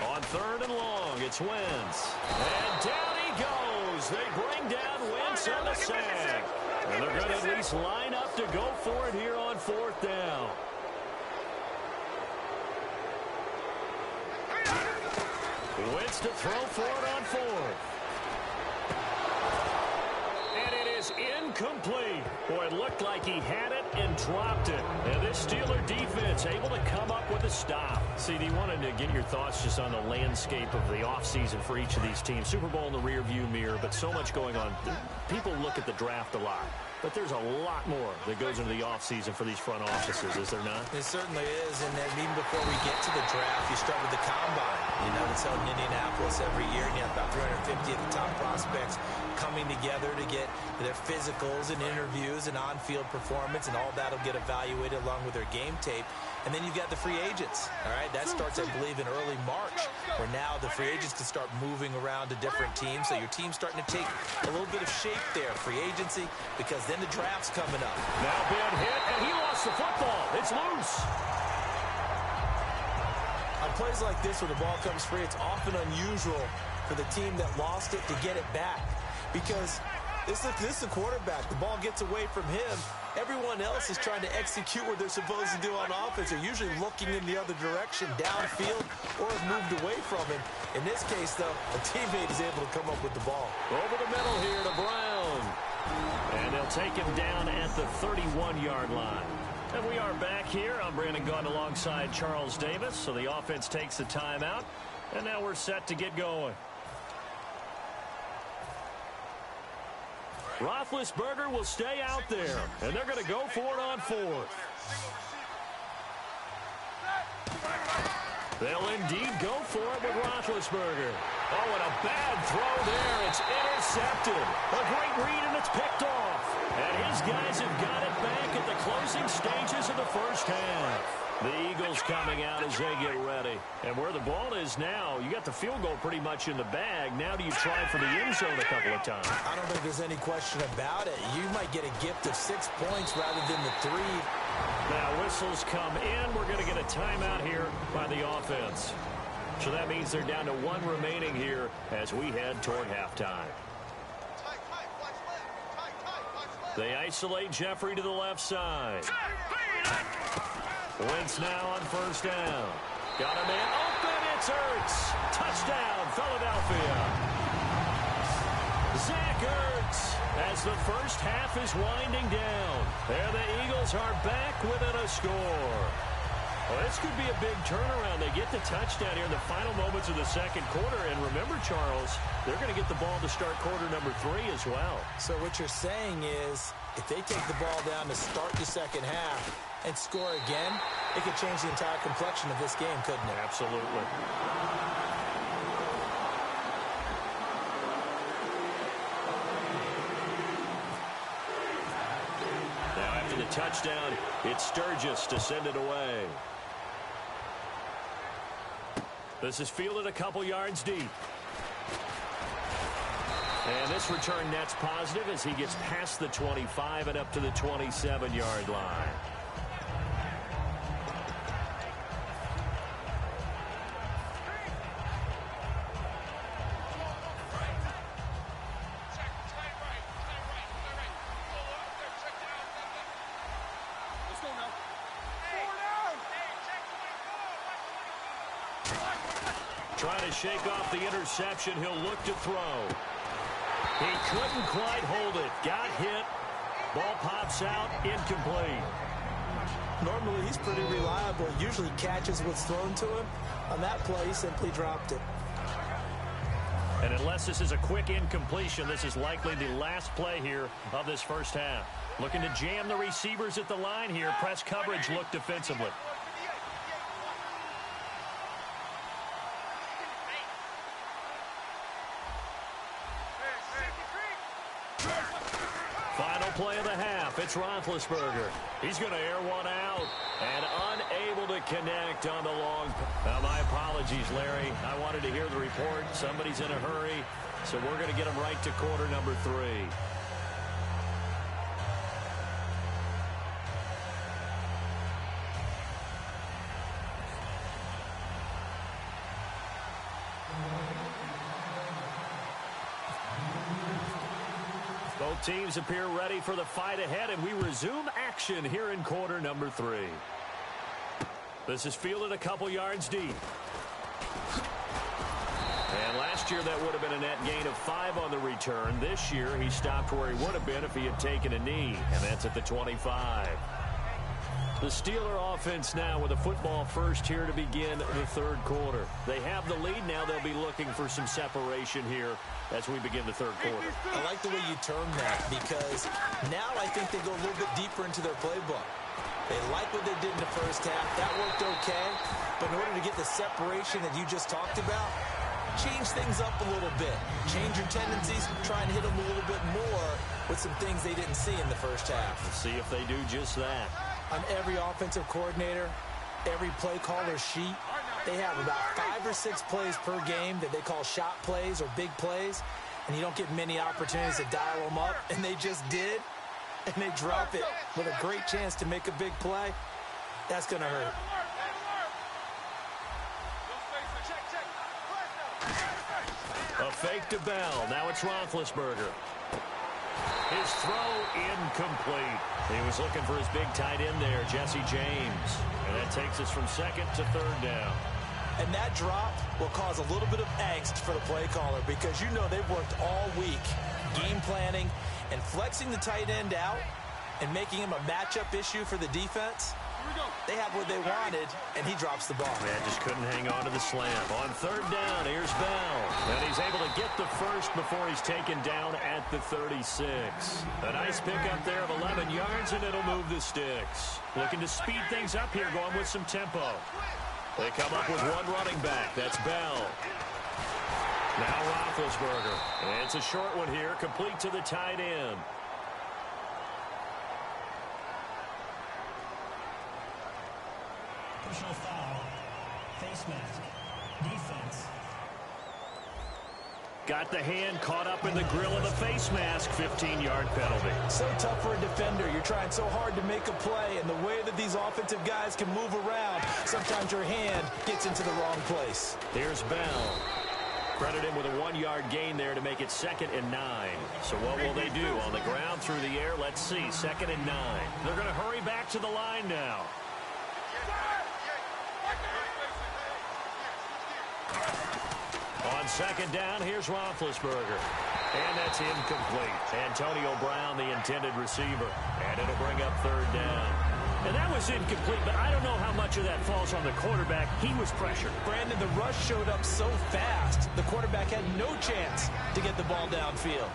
On 3rd and long, it's Wentz. And down he goes. They bring down Wentz on the sack. And they're going to at least line up to go for it here on 4th down. Wentz to throw for it on 4th. And it is is incomplete. Boy, it looked like he had it and dropped it. And this Steeler defense able to come up with a stop. CD, wanted to get your thoughts just on the landscape of the offseason for each of these teams. Super Bowl in the rearview mirror, but so much going on. People look at the draft a lot. But there's a lot more that goes into the offseason for these front offices, is there not? It certainly is, and then even before we get to the draft, you start with the combine. You know, it's held in Indianapolis every year, and you have about 350 of the top prospects coming together to get their physicals and interviews and on-field performance, and all that will get evaluated along with their game tape. And then you've got the free agents, all right? That starts, I believe, in early March, where now the free agents can start moving around to different teams. So your team's starting to take a little bit of shape there, free agency, because then the draft's coming up. Now bad hit, and he lost the football. It's loose. On plays like this, where the ball comes free, it's often unusual for the team that lost it to get it back. Because this is a quarterback. The ball gets away from him. Everyone else is trying to execute what they're supposed to do on offense. They're usually looking in the other direction, downfield, or have moved away from him. In this case, though, a teammate is able to come up with the ball. Over the middle here to Brown. And they'll take him down at the 31-yard line. And we are back here. I'm Brandon Gaudin alongside Charles Davis. So the offense takes the timeout. And now we're set to get going. Roethlisberger will stay out there, and they're going to go for it on fourth. They'll indeed go for it with Roethlisberger. Oh, and a bad throw there. It's intercepted. A great read, and it's picked off. And his guys have got it back at the closing stages of the first half. The Eagles coming out as they get ready. And where the ball is now, you got the field goal pretty much in the bag. Now do you try for the end zone a couple of times? I don't think there's any question about it. You might get a gift of 6 points rather than the 3. Now whistles come in. We're going to get a timeout here by the offense. So that means they're down to 1 remaining here as we head toward halftime. They isolate Jeffrey to the left side. Wentz now on first down. Got a man open. It's Ertz. Touchdown, Philadelphia. Zach Ertz as the first half is winding down. There the Eagles are back within a score. Well, this could be a big turnaround. They get the touchdown here in the final moments of the second quarter. And remember, Charles, they're going to get the ball to start quarter number 3 as well. So what you're saying is if they take the ball down to start the second half and score again, it could change the entire complexion of this game, couldn't it? Absolutely. Now after the touchdown, it's Sturgis to send it away. This is fielded a couple yards deep. And this return net's positive as he gets past the 25 and up to the 27-yard line. Trying to shake off the interception. He'll look to throw. He couldn't quite hold it. Got hit. Ball pops out. Incomplete. Normally, he's pretty reliable. Usually catches what's thrown to him. On that play, he simply dropped it. And unless this is a quick incompletion, this is likely the last play here of this first half. Looking to jam the receivers at the line here. Press coverage look defensively. Final play of the half. It's Roethlisberger. He's going to air one out and unable to connect on the long. My apologies, Larry. I wanted to hear the report. Somebody's in a hurry, so we're going to get him right to quarter number 3. Both teams appear ready for the fight ahead, and we resume action here in quarter number 3. This is fielded a couple yards deep. And last Last year, that would have been a net gain of 5 on the return. This year, he stopped where he would have been if he had taken a knee, and that's at the 25. The Steeler offense now with a football first here to begin the third quarter. They have the lead now. They'll be looking for some separation here as we begin the third quarter. I like the way you term that because now I think they go a little bit deeper into their playbook. They like what they did in the first half. That worked okay. But in order to get the separation that you just talked about, change things up a little bit. Change your tendencies. Try and hit them a little bit more with some things they didn't see in the first half. Let's see if they do just that. On every offensive coordinator, every play caller sheet, they have about 5 or 6 plays per game that they call shot plays or big plays, and you don't get many opportunities to dial them up, and they just did, and they drop it with a great chance to make a big play. That's going to hurt. A fake to Bell. Now it's Roethlisberger. His throw incomplete. He was looking for his big tight end there, Jesse James. And that takes us from second to third down. And that drop will cause a little bit of angst for the play caller because you know they've worked all week game planning and flexing the tight end out and making him a matchup issue for the defense. They have what they wanted, and he drops the ball. Man, just couldn't hang on to the slam. On third down, here's Bell. And he's able to get the first before he's taken down at the 36. A nice pickup there of 11 yards, and it'll move the sticks. Looking to speed things up here, going with some tempo. They come up with one running back. That's Bell. Now Roethlisberger. And it's a short one here, complete to the tight end. Personal foul. Face mask. Defense. Got the hand caught up in the grill of the face mask. 15-yard penalty. So tough for a defender. You're trying so hard to make a play, and the way that these offensive guys can move around, sometimes your hand gets into the wrong place. Here's Bell. Credit him with a 1-yard gain there to make it 2nd and 9. So what will they do? On the ground, through the air? Let's see. 2nd and 9. They're going to hurry back to the line now. On second down, here's Roethlisberger. And that's incomplete. Antonio Brown, the intended receiver. And it'll bring up third down. And that was incomplete, but I don't know how much of that falls on the quarterback. He was pressured. Brandon, the rush showed up so fast, the quarterback had no chance to get the ball downfield.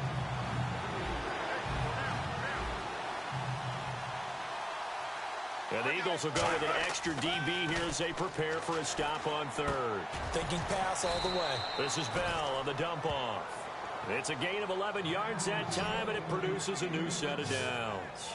And the Eagles will go with an extra DB here as they prepare for a stop on third. Thinking pass all the way. This is Bell on the dump off. It's a gain of 11 yards that time, and it produces a new set of downs.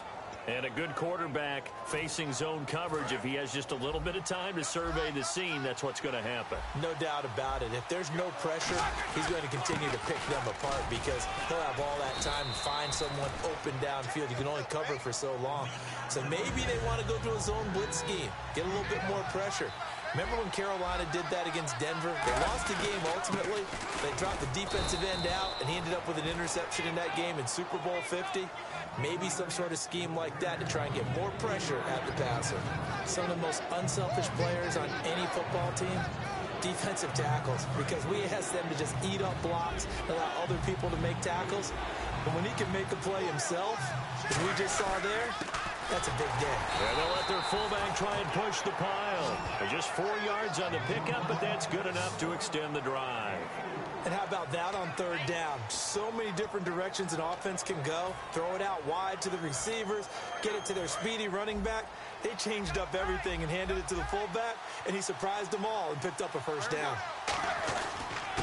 And a good quarterback facing zone coverage, if he has just a little bit of time to survey the scene, that's what's going to happen. No doubt about it. If there's no pressure, he's going to continue to pick them apart because he'll have all that time to find someone open downfield. You can only cover for so long. So maybe they want to go to a zone blitz scheme, get a little bit more pressure. Remember when Carolina did that against Denver? They lost the game ultimately. They dropped the defensive end out, and he ended up with an interception in that game in Super Bowl 50. Maybe some sort of scheme like that to try and get more pressure at the passer. Some of the most unselfish players on any football team, defensive tackles, because we ask them to just eat up blocks, allow other people to make tackles. But when he can make a play himself, as we just saw there, that's a big game. Yeah, they'll let their fullback try and push the pile. They're just 4 yards on the pickup, but that's good enough to extend the drive. And how about that on third down? So many different directions an offense can go. Throw it out wide to the receivers, get it to their speedy running back. They changed up everything and handed it to the fullback, and he surprised them all and picked up a first down.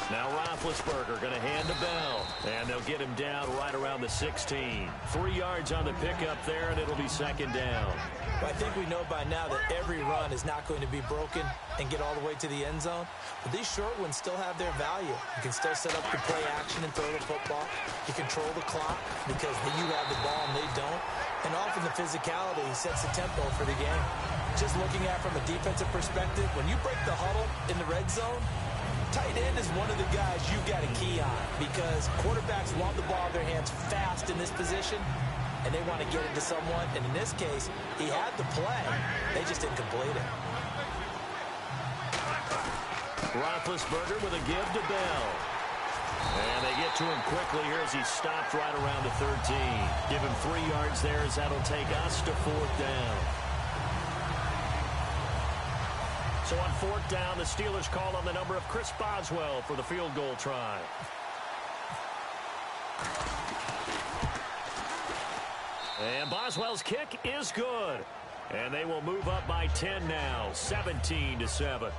Now Roethlisberger going to hand to Bell, and they'll get him down right around the 16. 3 yards on the pickup there, and it'll be second down. Well, I think we know by now that every run is not going to be broken and get all the way to the end zone. But these short ones still have their value. You can still set up the play action and throw the football. You control the clock because you have the ball and they don't. And often the physicality sets the tempo for the game. Just looking at it from a defensive perspective, when you break the huddle in the red zone, tight end is one of the guys you've got a key on because quarterbacks want the ball in their hands fast in this position, and they want to get it to someone. And in this case, he had the play. They just didn't complete it. Roethlisberger with a give to Bell. get to him quickly here as he stopped right around the 13. Give him 3 yards there as that'll take us to 4th down. So on 4th down, the Steelers call on the number of Chris Boswell for the field goal try. And Boswell's kick is good. And they will move up by 10 now, 17-7.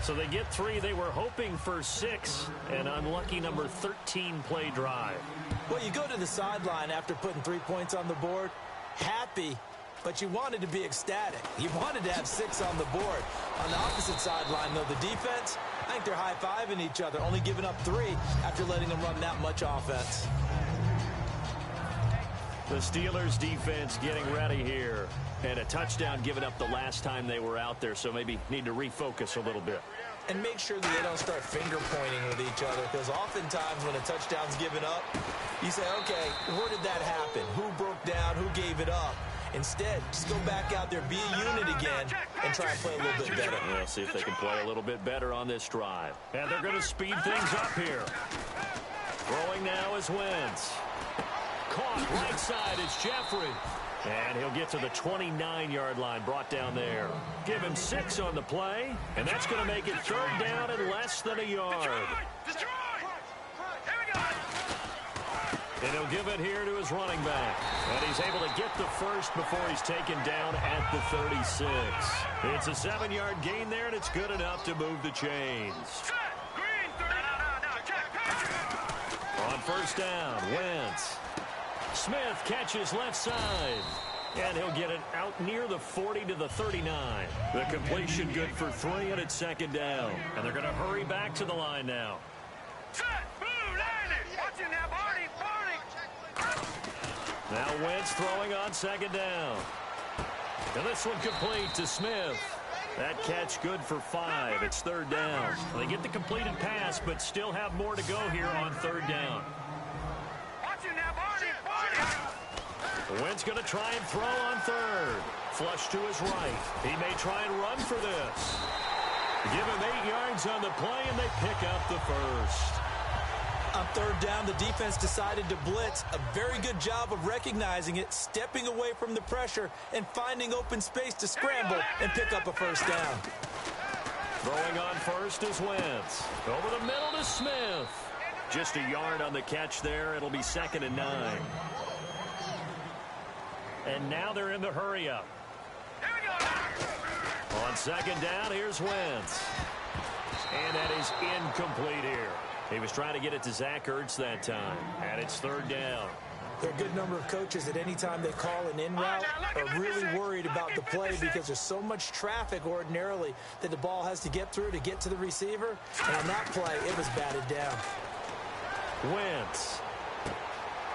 So they get 3. They were hoping for 6. An unlucky number 13 play drive. Well, you go to the sideline after putting 3 points on the board, happy, but you wanted to be ecstatic. You wanted to have 6 on the board. On the opposite sideline, though, the defense, I think they're high-fiving each other, only giving up 3 after letting them run that much offense. The Steelers defense getting ready here. And a touchdown given up the last time they were out there, so maybe need to refocus a little bit. And make sure that they don't start finger-pointing with each other, because oftentimes when a touchdown's given up, you say, okay, where did that happen? Who broke down? Who gave it up? Instead, just go back out there, be a unit again, and try and play a little bit better. We'll see if they can play a little bit better on this drive. And they're going to speed things up here. Throwing now is Wentz. Caught right side, it's Jeffrey. And he'll get to the 29-yard line, brought down there. Give him 6 on the play, and that's going to make it 3rd down and less than a yard. And he'll give it here to his running back. And he's able to get the first before he's taken down at the 36. It's a 7-yard gain there, and it's good enough to move the chains. On 1st down, Wentz. Smith catches left side. And he'll get it out near the 40 to the 39. The completion good for 3, and it's 2nd down. And they're going to hurry back to the line now. Now Wentz throwing on 2nd down. And this one complete to Smith. That catch good for 5. It's 3rd down. They get the completed pass, but still have more to go here on 3rd down. Wentz going to try and throw on 3rd. Flush to his right. He may try and run for this. Give him 8 yards on the play, and they pick up the first. On 3rd down, the defense decided to blitz. A very good job of recognizing it, stepping away from the pressure, and finding open space to scramble and pick up a 1st down. Throwing on 1st is Wentz. Over the middle to Smith. Just a yard on the catch there. It'll be 2nd and 9. And now they're in the hurry-up. On 2nd down, here's Wentz. And that is incomplete here. He was trying to get it to Zach Ertz that time. And it's 3rd down. There are a good number of coaches at any time they call an in route are really worried about the play because there's so much traffic ordinarily that the ball has to get through to get to the receiver. And on that play, it was batted down. Wentz.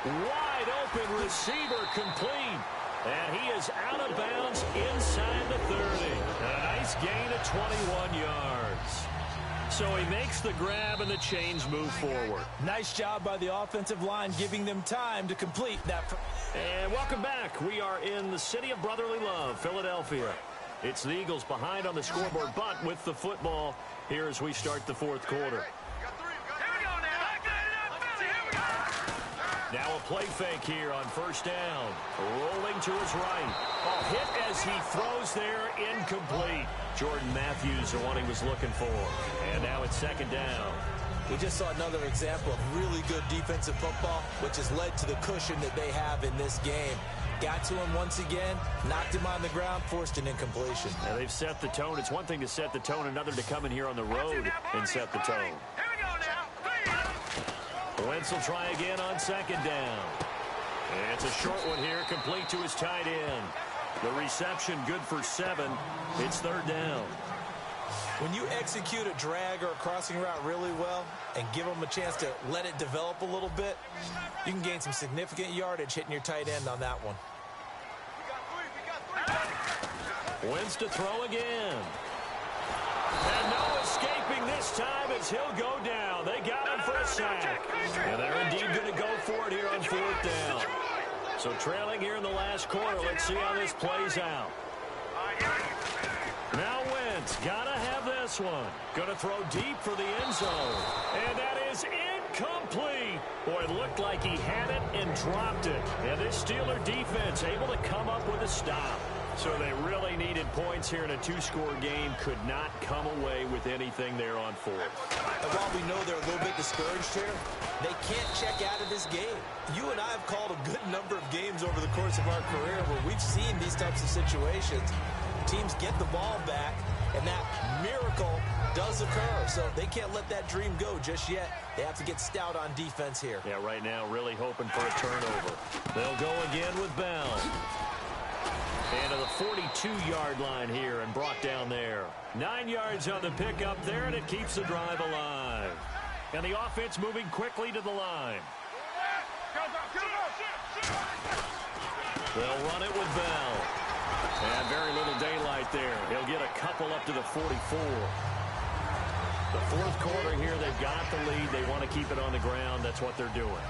Wide open receiver complete. And he is out of bounds inside the 30. A nice gain of 21 yards. So he makes the grab and the chains move forward. Nice job by the offensive line giving them time to complete that. And welcome back. We are in the city of brotherly love, Philadelphia. It's the Eagles behind on the scoreboard, but with the football here as we start the 4th quarter. Now a play fake here on 1st down. Rolling to his right. A hit as he throws there, incomplete. Jordan Matthews, the one he was looking for. And now it's 2nd down. We just saw another example of really good defensive football, which has led to the cushion that they have in this game. Got to him once again, knocked him on the ground, forced an incompletion. Now they've set the tone. It's one thing to set the tone, another to come in here on the road and set the tone. Wentz will try again on 2nd down. And it's a short one here, complete to his tight end. The reception good for 7. It's 3rd down. When you execute a drag or a crossing route really well and give them a chance to let it develop a little bit, you can gain some significant yardage hitting your tight end on that one. Wentz to throw again. And no escaping this time as he'll go down. They got him for a sack. And they're indeed going to go for it here on 4th down. So trailing here in the last quarter. Let's see how this plays out. Now Wentz, gotta have this one. Gonna throw deep for the end zone. And that is incomplete. Boy, it looked like he had it and dropped it. And this Steeler defense able to come up with a stop. So they really needed points here in a two-score game. Could not come away with anything there on fourth. And while we know they're a little bit discouraged here, they can't check out of this game. You and I have called a good number of games over the course of our career where we've seen these types of situations. Teams get the ball back, and that miracle does occur. So they can't let that dream go just yet. They have to get stout on defense here. Yeah, right now really hoping for a turnover. They'll go again with Bell. And to the 42-yard line here and brought down there. 9 yards on the pickup there, and it keeps the drive alive. And the offense moving quickly to the line. They'll run it with Bell. And very little daylight there. He'll get a couple up to the 44. The fourth quarter here, they've got the lead. They want to keep it on the ground. That's what they're doing.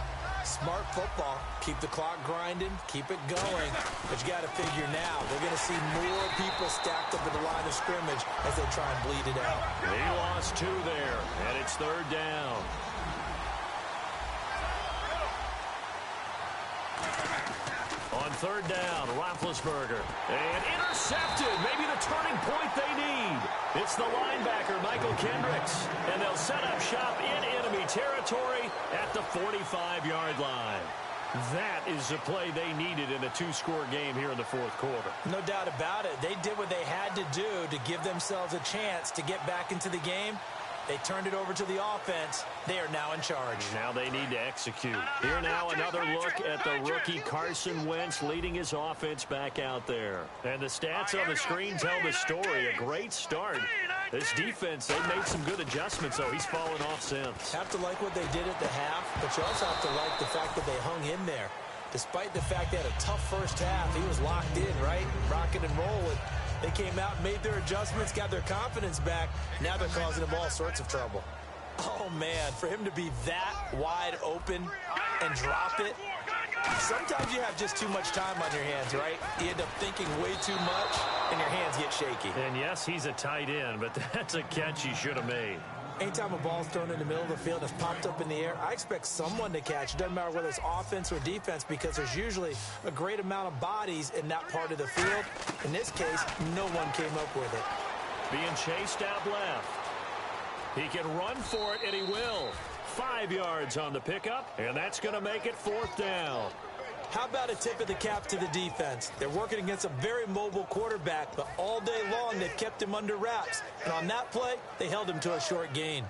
Smart football. Keep the clock grinding. Keep it going. But you got to figure now, they're going to see more people stacked up at the line of scrimmage as they try and bleed it out. He lost 2 there, and it's third down. On third down, Roethlisberger. And intercepted. Maybe the turning point they need. It's the linebacker, Michael Kendricks. And they'll set up shop in enemy territory at the 45-yard line. That is the play they needed in a two-score game here in the fourth quarter. No doubt about it. They did what they had to do to give themselves a chance to get back into the game. They turned it over to the offense. They are now in charge. Now they need to execute. Here now another look at the rookie Carson Wentz leading his offense back out there. And the stats on the screen tell the story. A great start. This defense, they've made some good adjustments, though. He's fallen off since. Have to like what they did at the half, but you also have to like the fact that they hung in there. Despite the fact they had a tough first half, he was locked in, right? Rocking and rolling. They came out, made their adjustments, got their confidence back. Now they're causing them all sorts of trouble. Oh, man, for him to be that wide open and drop it. Sometimes you have just too much time on your hands, right? You end up thinking way too much, and your hands get shaky. And, yes, he's a tight end, but that's a catch he should have made. Anytime a ball's thrown in the middle of the field and it's popped up in the air, I expect someone to catch. It doesn't matter whether it's offense or defense because there's usually a great amount of bodies in that part of the field. In this case, no one came up with it. Being chased out left. He can run for it, and he will. 5 yards on the pickup, and that's going to make it fourth down. How about a tip of the cap to the defense? They're working against a very mobile quarterback, but all day long they've kept him under wraps. And on that play, they held him to a short gain.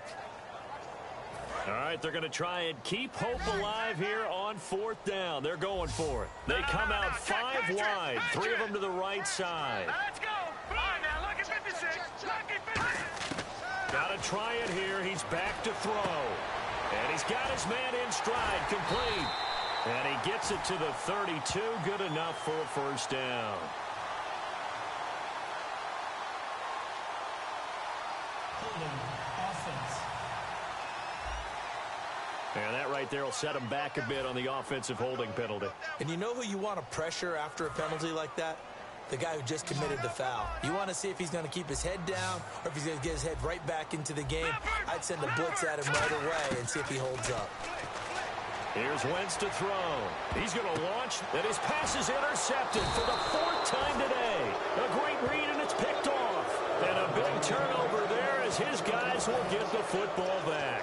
All right, they're going to try and keep hope alive here on fourth down. They're going for it. They come out 5 wide, 3 of them to the right side. Let's go. Come on now. Lucky 56. Lucky 56. Got to try it here. He's back to throw. And he's got his man in stride, complete. And he gets it to the 32. Good enough for a first down. Holding offense. And that right there will set him back a bit on the offensive holding penalty. And you know who you want to pressure after a penalty like that? The guy who just committed the foul. You want to see if he's going to keep his head down or if he's going to get his head right back into the game. I'd send a blitz at him right away and see if he holds up. Here's Wentz to throw. He's going to launch, and his pass is intercepted for the 4th time today. A great read, and it's picked off. And a big turnover there as his guys will get the football back.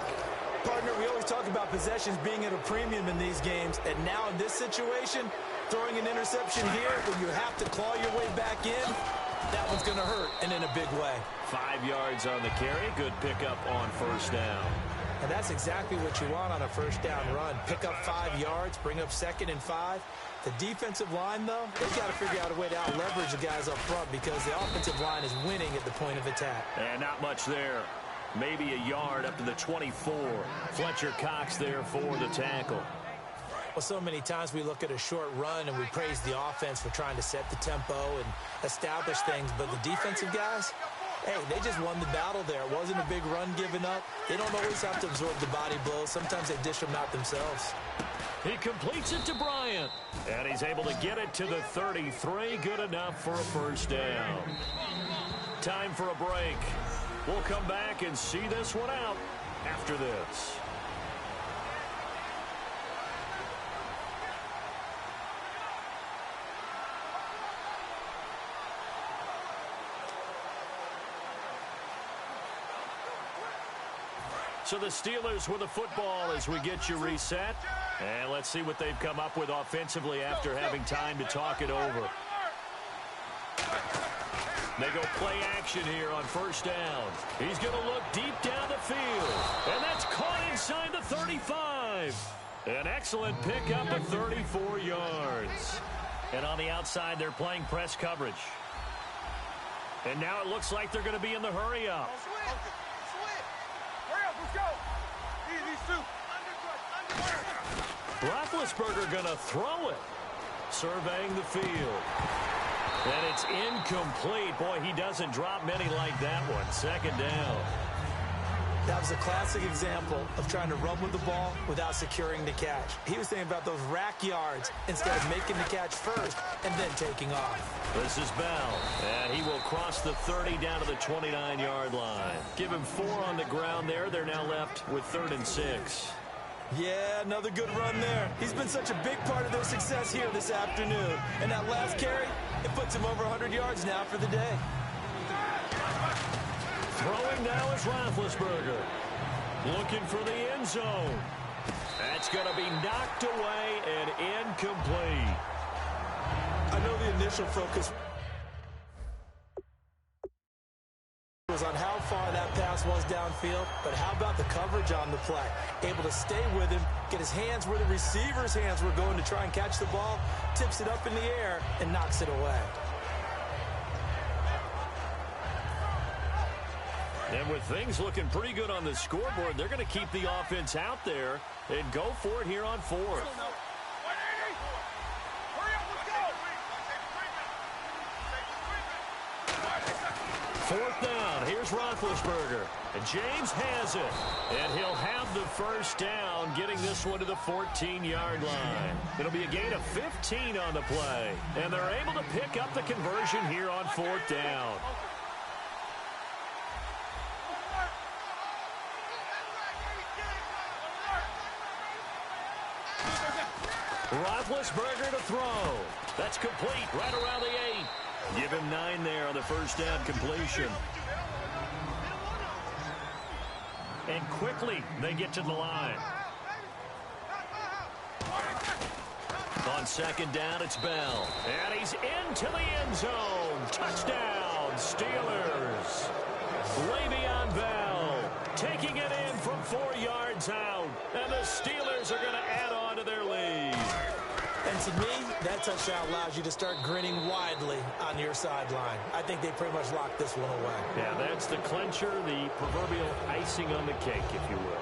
Partner, we always talk about possessions being at a premium in these games, and now in this situation, throwing an interception here when you have to claw your way back in, that one's going to hurt, and in a big way. 5 yards on the carry. Good pickup on first down. And that's exactly what you want on a first down run. Pick up 5 yards, bring up 2nd and 5. The defensive line, though, they've got to figure out a way to out-leverage the guys up front because the offensive line is winning at the point of attack. And not much there. Maybe a yard up to the 24. Fletcher Cox there for the tackle. Well, so many times we look at a short run and we praise the offense for trying to set the tempo and establish things, but the defensive guys, hey, they just won the battle there. It wasn't a big run given up. They don't always have to absorb the body blows. Sometimes they dish them out themselves. He completes it to Bryant, and he's able to get it to the 33. Good enough for a first down. Time for a break. We'll come back and see this one out after this. So the Steelers with the football as we get you reset. And let's see what they've come up with offensively after having time to talk it over. They go play action here on first down. He's going to look deep down the field. And that's caught inside the 35. An excellent pickup of 34 yards. And on the outside, they're playing press coverage. And now it looks like they're going to be in the hurry-up. Hurry up, let's go. These two. Roethlisberger going to throw it. Surveying the field. And it's incomplete. Boy, he doesn't drop many like that one. Second down. That was a classic example of trying to run with the ball without securing the catch. He was thinking about those rack yards instead of making the catch first and then taking off. This is Bell, and he will cross the 30 down to the 29-yard line. Give him 4 on the ground there. They're now left with 3rd and 6. Yeah, another good run there. He's been such a big part of their success here this afternoon. And that last carry, it puts him over 100 yards now for the day. Throwing now is Roethlisberger. Looking for the end zone. That's going to be knocked away and incomplete. I know the initial focus was on how far that pass was downfield, but how about the coverage on the play? Able to stay with him, get his hands where the receiver's hands were going to try and catch the ball, tips it up in the air, and knocks it away. And with things looking pretty good on the scoreboard, they're going to keep the offense out there and go for it here on 4th. Hurry up, let's go. 4th down. Here's Roethlisberger. And James has it. And he'll have the first down, getting this one to the 14-yard line. It'll be a gain of 15 on the play. And they're able to pick up the conversion here on 4th down. Roethlisberger to throw. That's complete right around the 8. Give him 9 there on the first down completion. And quickly they get to the line. On second down, it's Bell. And he's into the end zone. Touchdown, Steelers. Le'Veon Bell taking it in from 4 yards out. And the Steelers are going to add on to their lead. And to me, that touchdown allows you to start grinning widely on your sideline. I think they pretty much locked this one away. Yeah, that's the clincher, the proverbial icing on the cake, if you will.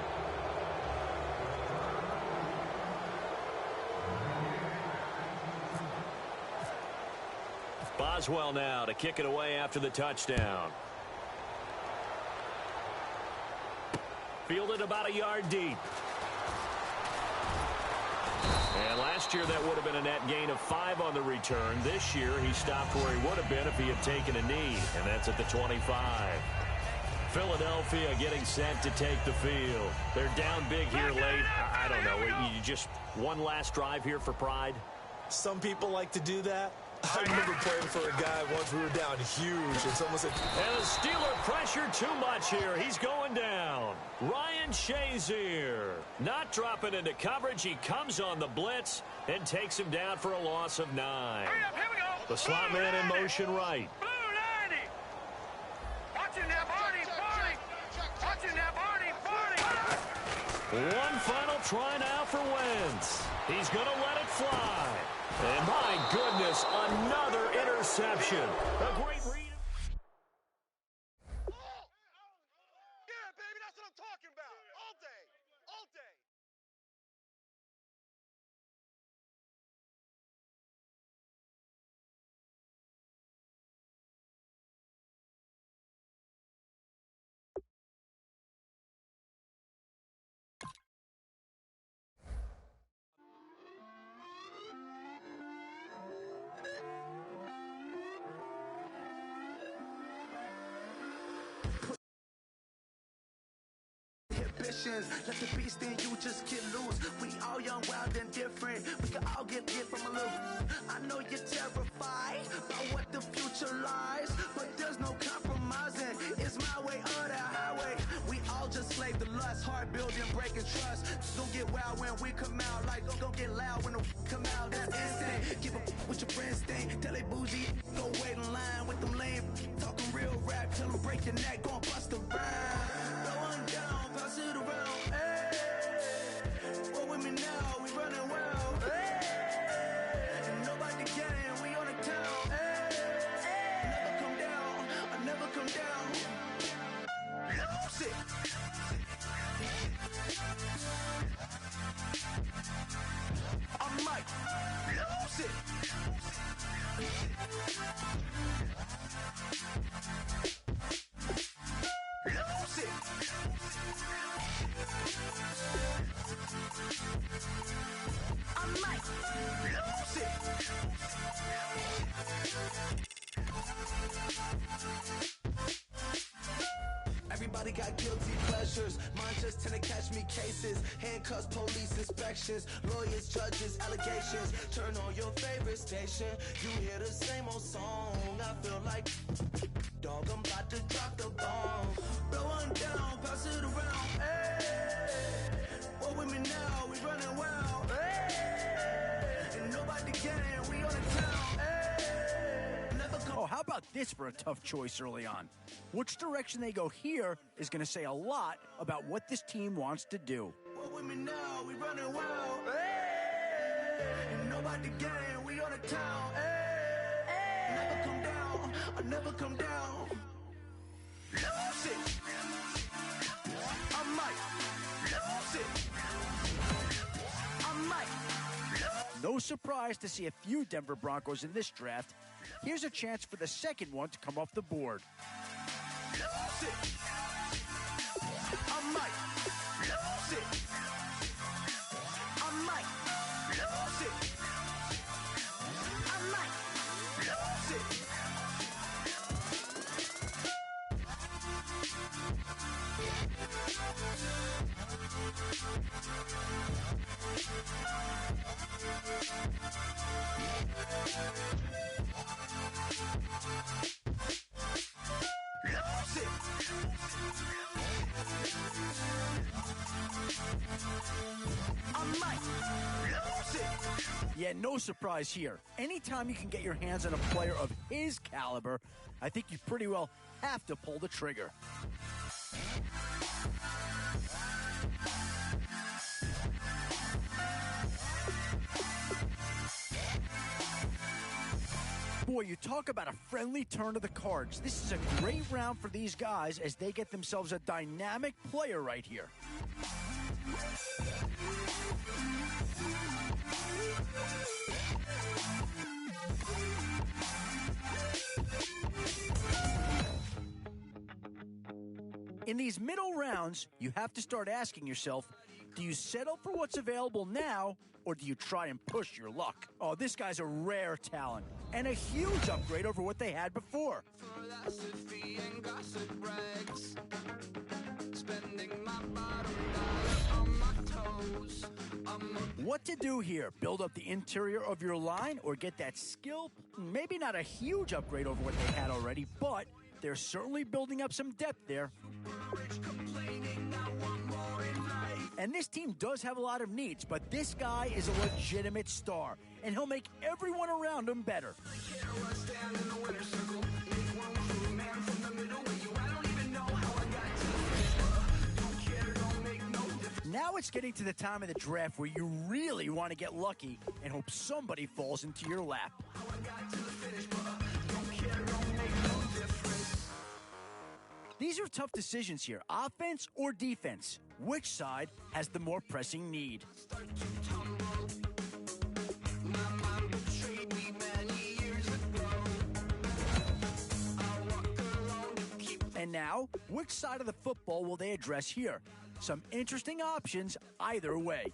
Boswell now to kick it away after the touchdown. Fielded about a yard deep. And last year, that would have been a net gain of 5 on the return. This year, he stopped where he would have been if he had taken a knee, and that's at the 25. Philadelphia getting set to take the field. They're down big here late. I don't know. You just one last drive here for pride? Some people like to do that. I remember playing for a guy once we were down huge, and someone said, and the Steeler pressure too much here. He's going down. Ryan Shazier not dropping into coverage. He comes on the blitz and takes him down for a loss of 9. Hurry up, here we go. The slot man in motion right. Blue 90. Watching that Barney. Watching that Barney. One final try now for Wentz. He's going to let it fly. And my goodness, another interception. A great read. Yeah, baby, that's what I'm talking about. All day. All day. Let the beast in you just get loose. We all young, wild, and different. We can all get from a little. I know you're terrified about what the future lies, but there's no compromising. It's my way or the highway. We all just slave the lust, heart start building, breaking trust. Don't get wild when we come out, like don't get loud when the come out. That's instant. Keep up with your friends, thing. Tell they bougie, go wait in line with them lame. Talking real rap, tell them break your neck, gon' bust a rhyme. Blow one down, pass it around. Hey, what with me now? We running wild. Hey, and nobody can. We on the town. Hey, never come down. I never come down. Lose it. I'm Mike. Lose it. Lose it. I'm Mike. Lose it. Everybody got guilty pleasures. Mine just tend to catch me cases. Handcuffs, police inspections, lawyers, judges, allegations. Turn on your favorite station. You hear the same old song. I feel like, dog, I'm about to drop the bomb. Blow one down, pass it around. Hey, what with me now? We running wild. Hey, and nobody can. We on the town. Hey, never come. Oh, how about this for a tough choice early on? Which direction they go here is going to say a lot about what this team wants to do. What with me now? We running wild. Hey, and nobody can. We on the town. Hey, never come down. I never come down. Lose it. I'm Mike. Lose it. I'm Mike. No surprise to see a few Denver Broncos in this draft. Here's a chance for the second one to come off the board. Lose it. I'm Mike. Lose it. I'm Mike. Lose it. I'm Mike. Lose it. Lose it. I'm Mike. Lose it. Yeah, no surprise here. Anytime you can get your hands on a player of his caliber, I think you pretty well have to pull the trigger. Boy, you talk about a friendly turn of the cards. This is a great round for these guys as they get themselves a dynamic player right here. In these middle rounds, you have to start asking yourself, do you settle for what's available now, or do you try and push your luck? Oh, this guy's a rare talent, and a huge upgrade over what they had before. Philosophy and gossip rags. Spending my bottom dollar on my toes. What to do here? Build up the interior of your line or get that skill? Maybe not a huge upgrade over what they had already, but they're certainly building up some depth there. And this team does have a lot of needs, but this guy is a legitimate star, and he'll make everyone around him better. Now it's getting to the time of the draft where you really want to get lucky and hope somebody falls into your lap. These are tough decisions here, offense or defense. Which side has the more pressing need? And now, which side of the football will they address here? Some interesting options either way.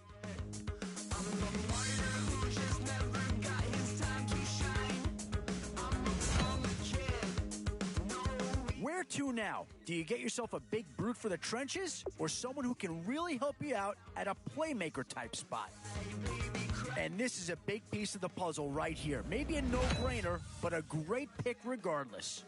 Where to now? Do you get yourself a big brute for the trenches or someone who can really help you out at a playmaker type spot? And this is a big piece of the puzzle right here. Maybe a no-brainer, but a great pick regardless.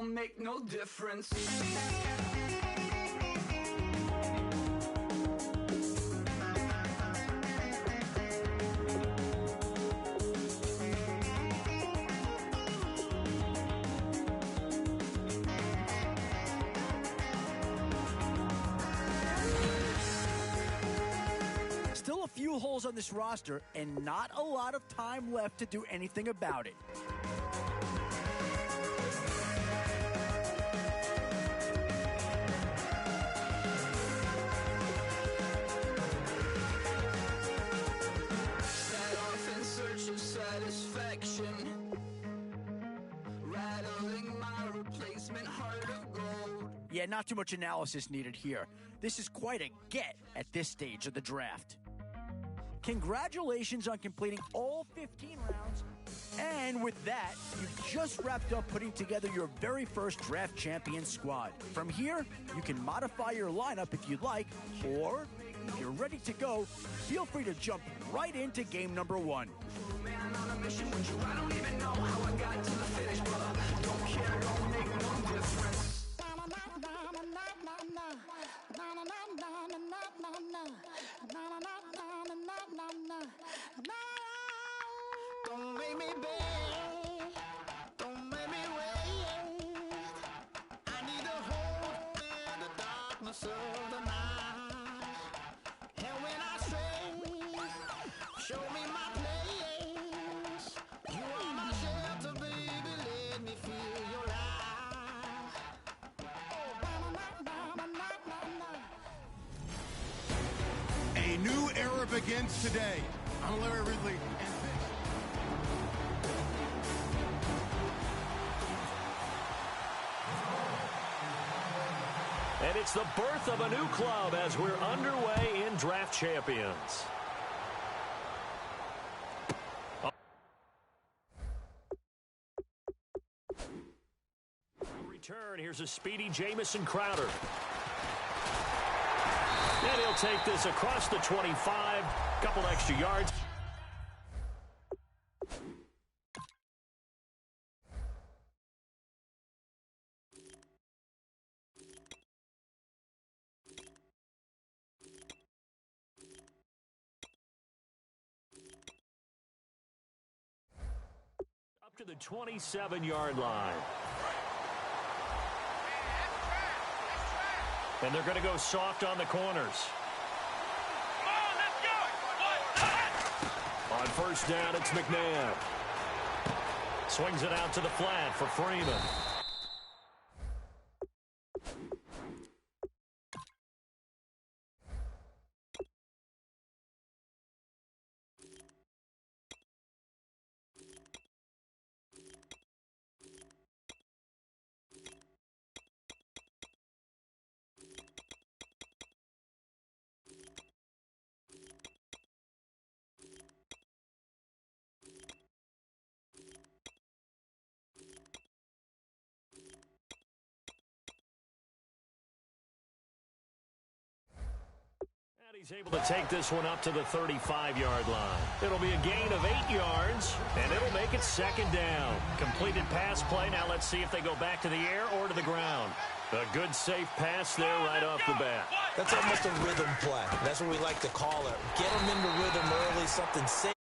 don't make no difference. Still a few holes on this roster and not a lot of time left to do anything about it. Set off in search of satisfaction, rattling my replacement heart of gold. Yeah, not too much analysis needed here. This is quite a get at this stage of the draft. Congratulations on completing all 15 rounds. And with that, you've just wrapped up putting together your very first draft champion squad. From here, you can modify your lineup if you'd like, or if you're ready to go, feel free to jump right into game number 1. Man on a mission with you, I don't even know how I got to the finish, but don't care, don't make no difference. Don't make me beg, don't make me wait. I need a hold in the darkness of the night. And when I stray, show me my place. You are my shelter, baby, let me feel your light. A new era begins today. I'm Larry Ridley, and And it's the birth of a new club as we're underway in Draft Champions. Return, here's a speedy Jamison Crowder. And he'll take this across the 25, couple extra yards. Up to the 27-yard line. And they're going to go soft on the corners. On first down, it's McNabb. Swings it out to the flat for Freeman. He's able to take this one up to the 35-yard line. It'll be a gain of 8 yards, and it'll make it second down. Completed pass play. Now let's see if they go back to the air or to the ground. A good, safe pass there right off the bat. That's almost a rhythm play. That's what we like to call it. Get them into rhythm early, something safe.